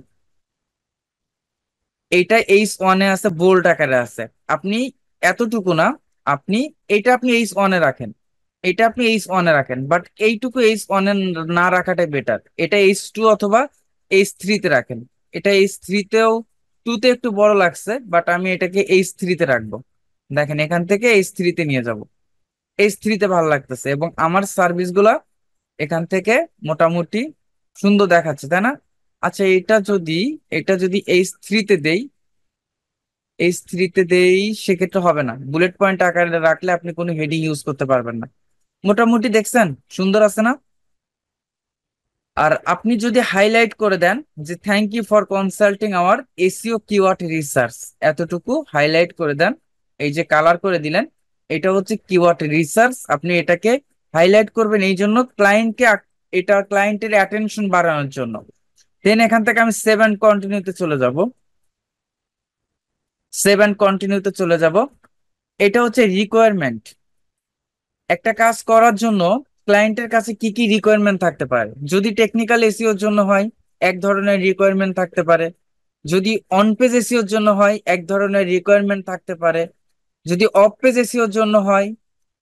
এইটা এইচ ওয়ানে আছে, বোল্ড আকারে আছে। আপনি এতটুকু না, আপনি এটা আপনি এইচ ওয়ানে রাখেন, এটা আপনি এইচ ওয়ানে রাখেন, বাট এইটুকু এইচ ওয়ানে না রাখাটাই বেটার। এটা এইচ টু অথবা এইচ থ্রিতে রাখেন। এটা এইচ থ্রিতেও, টুতে একটু বড় লাগছে, বাট আমি এটাকে এইচ থ্রিতে রাখবো। দেখেন, এখান থেকে এইচ থ্রিতে নিয়ে যাব। এইচ থ্রিতে ভালো লাগতেছে এবং আমার সার্ভিস গুলা এখান থেকে মোটামুটি সুন্দর দেখাচ্ছে, তাই না? আচ্ছা, এটা যদি এইচ থ্রিতে দেই, এইচ থ্রিতে দেই, সেক্ষেত্রে হবে না। বুলেট পয়েন্ট আকারে রাখলে আপনি কোনো হেডিং ইউজ করতে পারবেন না। মোটামুটি দেখছেন সুন্দর আছে না? আর আপনি যদি হাইলাইট করে দেন যে thank you for consulting our SEO keyword research, এতটুকু হাইলাইট করে দেন, এই যে কালার করে দিলেন, এটা হচ্ছে কিওয়ার্ড রিসার্চ। আপনি এটাকে হাইলাইট করবেন এই জন্য এটা ক্লায়েন্টের অ্যাটেনশন বাড়ানোর জন্য। দেন এখান থেকে আমি সেভেন কন্টিনিউতে চলে যাব। সেভেন কন্টিনিউতে চলে যাব। এটা হচ্ছে রিকোয়ারমেন্ট। একটা কাজ করার জন্য ক্লায়েন্টের কাছে কি কি রিকোয়ারমেন্ট থাকতে পারে। যদি টেকনিক্যাল এসইওর জন্য হয়, এক ধরনের রিকোয়ারমেন্ট থাকতে পারে। যদি অন পেজ এসইওর জন্য হয়, এক ধরনের রিকোয়ারমেন্ট থাকতে পারে। যদি অফ পেজ এসইওর জন্য হয়,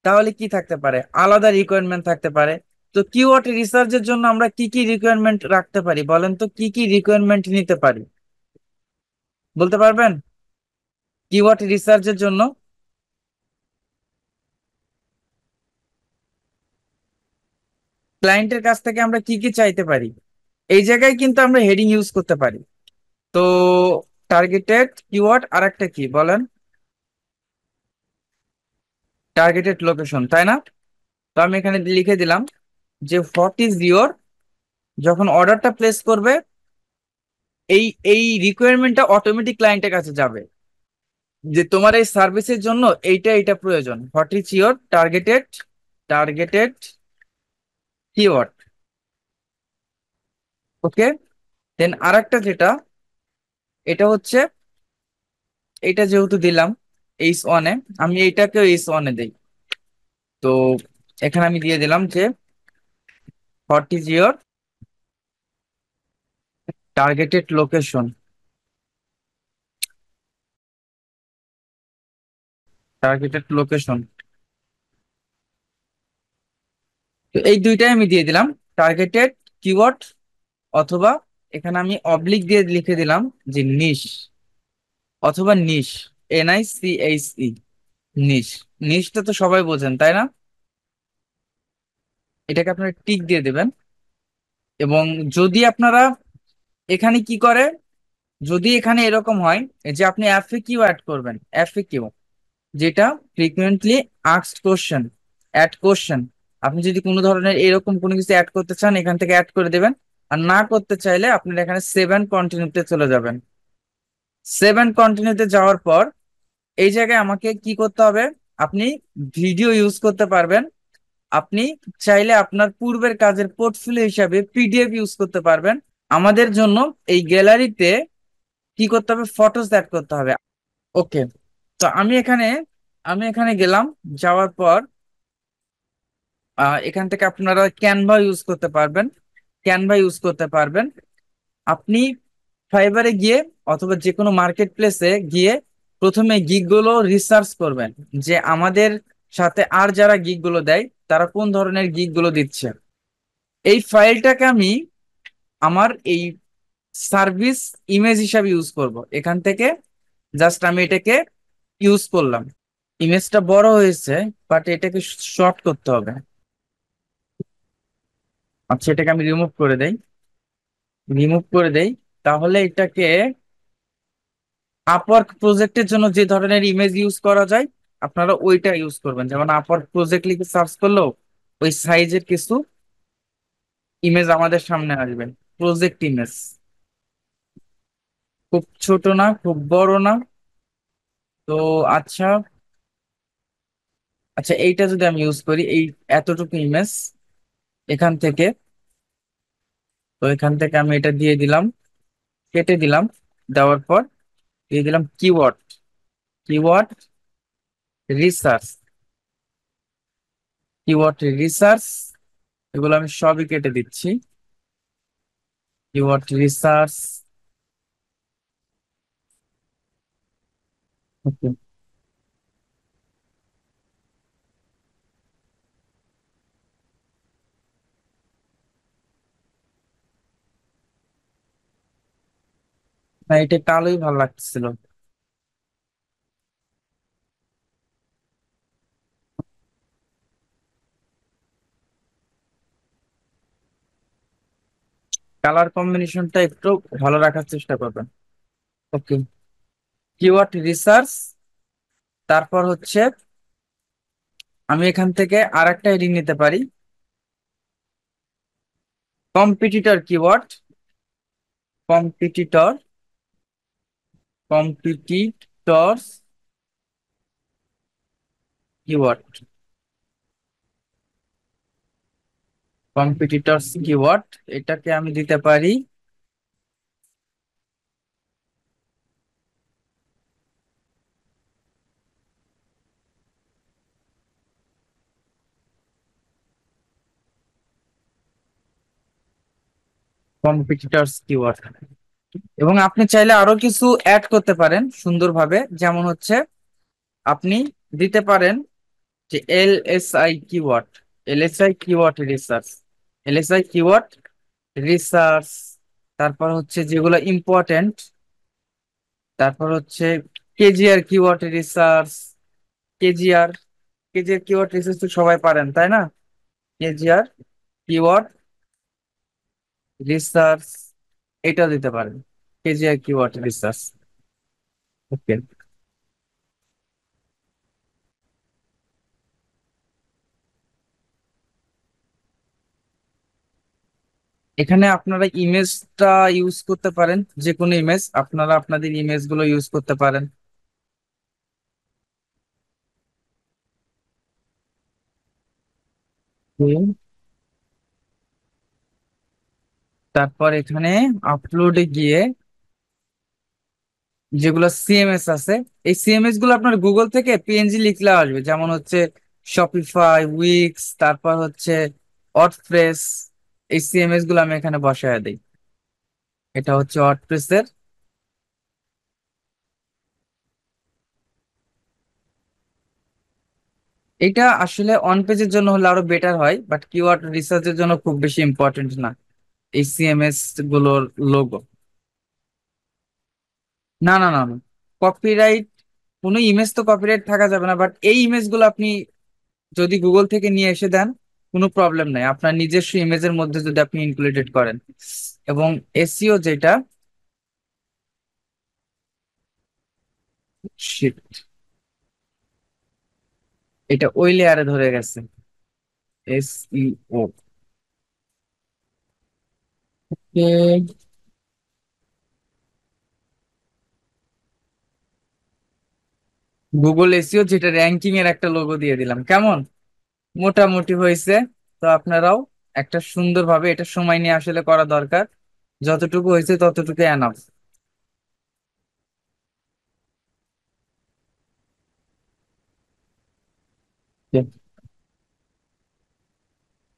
তাহলে কি থাকতে পারে? আলাদা রিকোয়ারমেন্ট থাকতে পারে। তো কিওয়ার্ড রিসার্চের জন্য আমরা কি কি রিকোয়ারমেন্ট রাখতে পারি বলেন তো? কি কি রিকোয়ারমেন্ট নিতে পারি, বলতে পারবেন? কিওয়ার্ড রিসার্চের জন্য ক্লায়েন্টের কাছ থেকে আমরা কি কি চাইতে পারি? এই জায়গায় কিন্তু আমরা হেডিং ইউজ করতে পারি। তো টার্গেটেড কিওয়ার্ড আর একটা কি বলেন? টার্গেটেড লোকেশন, তাই না? তো আমি এখানে লিখে দিলাম যে হোয়াট ইজ ইয়োর, যখন অর্ডারটা প্লেস করবে, এই এই রিকোয়ারমেন্টটা অটোমেটিক ক্লায়েন্টের কাছে যাবে যে তোমার এই সার্ভিসের জন্য এইটা এইটা প্রয়োজন। What is your targeted keyword. Okay. Then আরেকটা যেটা, এটা হচ্ছে, এটা যেহেতু দিলাম এইচ ওয়ানে, আমি এইটাকেও এইচ ওয়ানে দিই। তো এখানে আমি দিয়ে দিলাম যে what is your targeted location. Targeted location, তো এই দুইটাই আমি দিয়ে দিলাম, টার্গেটেড কিওয়ার্ড, অথবা এখানে আমি অবলিক দিয়ে লিখে দিলাম যে নিশ, অথবা নিশ, NICHE, নিশ। নিশটা তো সবাই বোঝেন, তাই না? এটাকে আপনারা টিক দিয়ে দেবেন। এবং যদি আপনারা এখানে কি করে, যদি এখানে এরকম হয় যে আপনি FAQ অ্যাড করবেন, FAQ যেটা frequently asked question, add question, আপনি যদি কোনো ধরনের এরকম কোনো কিছু অ্যাড করতে চান, এখান থেকে অ্যাড করে দেবেন। আর না করতে চাইলে আপনারা এখানে সেভেন কন্টিনিউতে চলে যাবেন। সেভেন কন্টিনিউতে যাওয়ার পর এই জায়গায় আমাকে কি করতে হবে? আপনি ভিডিও ইউজ করতে পারবেন। আপনি চাইলে আপনার পূর্বের কাজের পোর্টফোলিও হিসাবে PDF ইউজ করতে পারবেন। আমাদের জন্য এই গ্যালারিতে কি করতে হবে? ফটোস অ্যাড করতে হবে। ওকে। তো আমি এখানে গেলাম। যাওয়ার পর এখান থেকে আপনারা ক্যানভা ইউজ করতে পারবেন। ক্যানভা ইউজ করতে পারবেন। আপনি ফাইবারে গিয়ে অথবা যে কোনো মার্কেট প্লেসে গিয়ে প্রথমে গিগ গুলো রিসার্চ করবেন যে আমাদের সাথে আর যারা গিগ গুলো দেয় তারা কোন ধরনের গিগ গুলো দিচ্ছে। এই ফাইলটাকে আমি আমার এই সার্ভিস ইমেজ হিসাবে ইউজ করব। এখান থেকে জাস্ট আমি এটাকে ইউজ করলাম। ইমেজটা বড় হয়েছে, বাট এটাকে শর্ট করতে হবে। আচ্ছা, এটাকে আমি রিমুভ করে দেই। তাহলে এটাকে আপওয়ার্ক প্রজেক্টের জন্য যে ধরনের ইমেজ ইউজ করা যায়, আপনারা ওইটা ইউজ করবেন। যেমন আপওয়ার্ক প্রজেক্ট লিখে সার্চ করলেও ওই সাইজের কিছু ইমেজ আমাদের সামনে আসবে। প্রজেক্ট ইমেজ, খুব ছোট না, খুব বড় না। তো আচ্ছা, আচ্ছা, এইটা যদি আমি ইউজ করি, এই এতটুকু ইমেজ এখান থেকে, তো এখান থেকে আমি এটা দিয়ে দিলাম, কেটে দিলাম। দেওয়ার পর দিয়ে দিলাম keyword. Keyword research, keyword research, এগুলো আমি সবই কেটে দিচ্ছি। Keyword research. ওকে, না এটা কালোই ভালো লাগতেছিল। কালার কম্বিনেশনটা একটু ভালো রাখার চেষ্টা করবেন। ওকে, কিওয়ার্ড রিসার্চ। তারপর হচ্ছে আমি এখান থেকে আর একটা হেডিং নিতে পারি, competitor keyword. Competitor, competitors keyword. Competitors keyword, এটাকে আমি দিতে পারি কম্পিটিটরস কিওয়ার্ড। এবং আপনি চাইলে আরো কিছু অ্যাড করতে পারেন সুন্দরভাবে, যেমন হচ্ছে আপনি দিতে পারেন যে LSI keyword, LSI keyword research, LSI keyword research. তারপর হচ্ছে যেগুলো ইম্পর্টেন্ট, তারপর হচ্ছে KGR keyword research. KGR, KGR keyword research তো সবাই পারেন তাই না? কেজিআর কিওয়ার্ড রিসার্চ, এটা দিতে পারেন, কেজিআর কিওয়ার্ড রিসার্চ। ওকে, এখানে আপনারা ইমেজটা ইউজ করতে পারেন, যে কোনো ইমেজ আপনারা আপনাদের ইমেজ গুলো ইউজ করতে পারেন। হুম। তারপর এখানে আপলোডে গিয়ে যেগুলো সিএমএস আছে, এই সিএমএস গুলো আপনার গুগল থেকে পিএনজি লিখলে আসবে, যেমন হচ্ছে শপিফাই, উইক্স, তারপর হচ্ছে ওয়ার্ডপ্রেস। এই সিএমএস গুলো আমি এখানে বসায় দিই। এটা হচ্ছে ওয়ার্ডপ্রেসের। এটা আসলে অন পেজের জন্য হলে আরো বেটার হয়, বাট কিওয়ার্ড রিসার্চের জন্য খুব বেশি ইম্পর্টেন্ট না এই সিএমএস গুলোর লোগো। না না না না, কপিরাইট, কোনো ইমেজ তো কপিরাইট থাকা যাবে না, বাট এই ইমেজ গুলো আপনি যদি গুগল থেকে নিয়ে এসে দেন কোনো প্রবলেম নাই, আপনার নিজস্ব ইমেজের মধ্যে যদি আপনি ইনক্লুডেড করেন। এবং এসইও যেটা, শিট, এটা ওই লেয়ারে ধরে গেছে, এসইও। গুগল এসইও যেটা র্যাঙ্কিং এর একটা লোগো দিয়ে দিলাম, কেমন? মোটামুটি হয়েছে। তো আপনারাও একটা সুন্দরভাবে এটা সময় নিয়ে আসলে করা দরকার, যতটুকু হয়েছে ততটুকু এনাফ।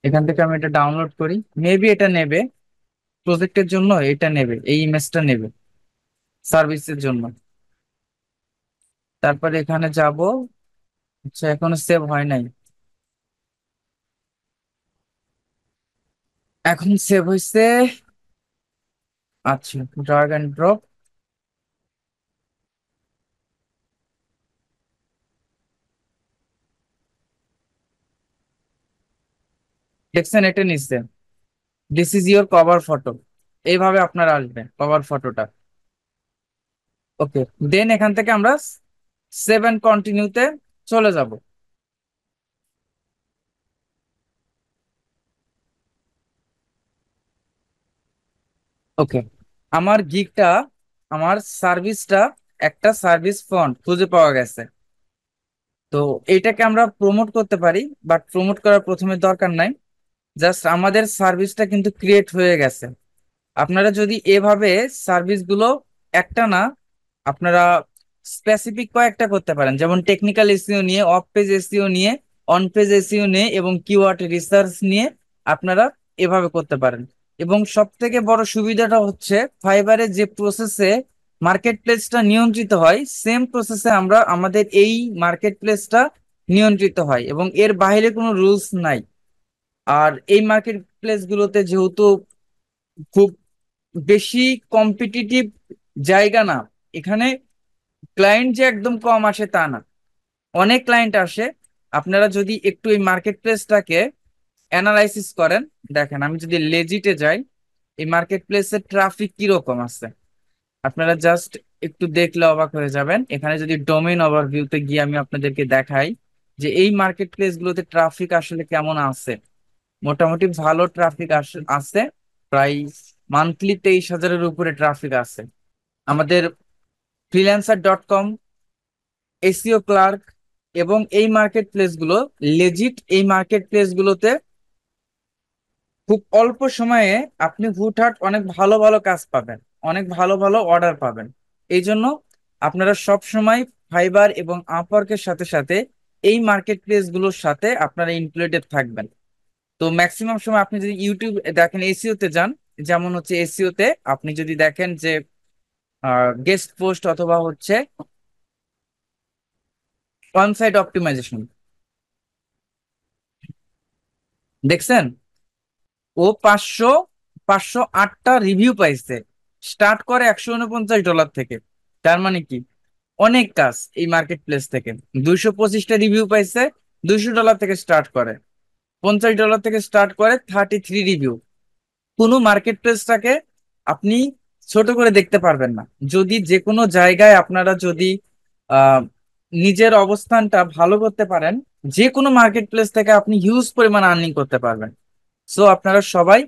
এখান থেকে আমি এটা ডাউনলোড করি, মেবি এটা নেবে, প্রজেক্টের জন্য এটা নেবে, এই ইমেজটা নেবে সার্ভিসের জন্য। তারপরে এখানে যাব, আচ্ছা এখনো সেভ হয় নাই, এখন সেভ হয়েছে। আচ্ছা, ড্রাগ এন্ড ড্রপ, দেখছেন এটা নিচ্ছে, this is your cover photo. এইভাবে আপনার আসবে কভার ফটোটা। ওকে, দেন এখান থেকে আমরা সেভ এন্ড কন্টিনিউতে চলে যাব। ওকে, আমার গিগটা, আমার সার্ভিসটা একটা সার্ভিস ফন্ট খুঁজে পাওয়া গেছে। তো এইটাকে আমরা প্রমোট করতে পারি, বাট প্রমোট করার প্রথমে দরকার নাই, জাস্ট আমাদের সার্ভিসটা কিন্তু ক্রিয়েট হয়ে গেছে। আপনারা যদি এভাবে সার্ভিসগুলো একটা না, আপনারা স্পেসিফিক কয়েকটা করতে পারেন, যেমন টেকনিক্যাল এসইও নিয়ে, অফ পেজ এসইও নিয়ে, অন পেজ এসইও নিয়ে এবং কিওয়ার্ড রিসার্চ নিয়ে আপনারা এভাবে করতে পারেন। এবং সব থেকে বড় সুবিধাটা হচ্ছে ফাইবারে যে প্রসেসে মার্কেট প্লেসটা নিয়ন্ত্রিত হয়, সেম প্রসেসে আমরা আমাদের এই মার্কেট প্লেসটা নিয়ন্ত্রিত হয় এবং এর বাইরে কোনো রুলস নাই। আর এই মার্কেট প্লেস গুলোতে যেহেতু খুব বেশি কম্পিটিটিভ জায়গা না, এখানে ক্লায়েন্ট যে একদম কম আসে তা না, অনেক ক্লায়েন্ট আসে। আপনারা যদি একটু এই মার্কেট প্লেসটাকে অ্যানালাইসিস করেন, দেখেন আমি যদি লেজিটে যাই, এই মার্কেট প্লেসের ট্রাফিক কিরকম আছে আপনারা জাস্ট একটু দেখলে অবাক হয়ে যাবেন। এখানে যদি ডোমেইন ওভারভিউতে গিয়ে আমি আপনাদেরকে দেখাই যে এই মার্কেট প্লেস গুলোতে ট্রাফিক আসলে কেমন আছে, মোটামুটি ভালো ট্রাফিক আছে। প্রায় মান্থলি 23,000-এর উপরে ট্রাফিক আছে। আমাদের ফ্রিল্যান্সার.কম, এসইও ক্লার্ক এবং এই মার্কেট প্লেস গুলো, লেজিট এই মার্কেট প্লেস গুলোতে খুব অল্প সময়ে আপনি হুটহাট অনেক ভালো ভালো কাজ পাবেন, অনেক ভালো ভালো অর্ডার পাবেন। এই জন্য আপনারা সব সময় ফাইবার এবং আপওয়ার্কের সাথে সাথে এই মার্কেট প্লেস গুলোর সাথে আপনারা ইনক্লুডেড থাকবেন। তো ম্যাক্সিমাম সময় আপনি যদি ইউটিউব দেখেন, এসইও তে যান, যেমন হচ্ছে এসইও তে আপনি যদি দেখেন যে গেস্ট পোস্ট অথবা হচ্ছে ওয়ান সাইড অপটিমাইজেশন দেখছেন, ও 508টা রিভিউ পাইছে, স্টার্ট করে $149 থেকে। তার মানে কি অনেক কাজ এই মার্কেট প্লেস থেকে। 225টা রিভিউ পাইছে, $200 থেকে স্টার্ট করে, $50 থেকে স্টার্ট করে 33 রিভিউ। কোনো মার্কেট প্লেসটাকে আপনি ছোট করে দেখতে পারবেন না। যদি যে কোনো জায়গায় আপনারা যদি আহ নিজের অবস্থানটা ভালো করতে পারেন, যে কোনো মার্কেট প্লেস থেকে আপনি হিউজ পরিমাণ আর্নিং করতে পারবেন। সো আপনারা সবাই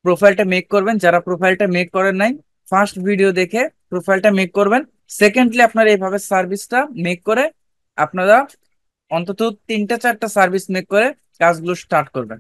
প্রোফাইলটা মেক করবেন, যারা প্রোফাইলটা মেক করেন নাই ফার্স্ট ভিডিও দেখে প্রোফাইলটা মেক করবেন। সেকেন্ডলি আপনারা এইভাবে সার্ভিসটা মেক করে আপনারা অন্তত 3টা 4টা সার্ভিস মেক করে কাজগুলো স্টার্ট করবেন।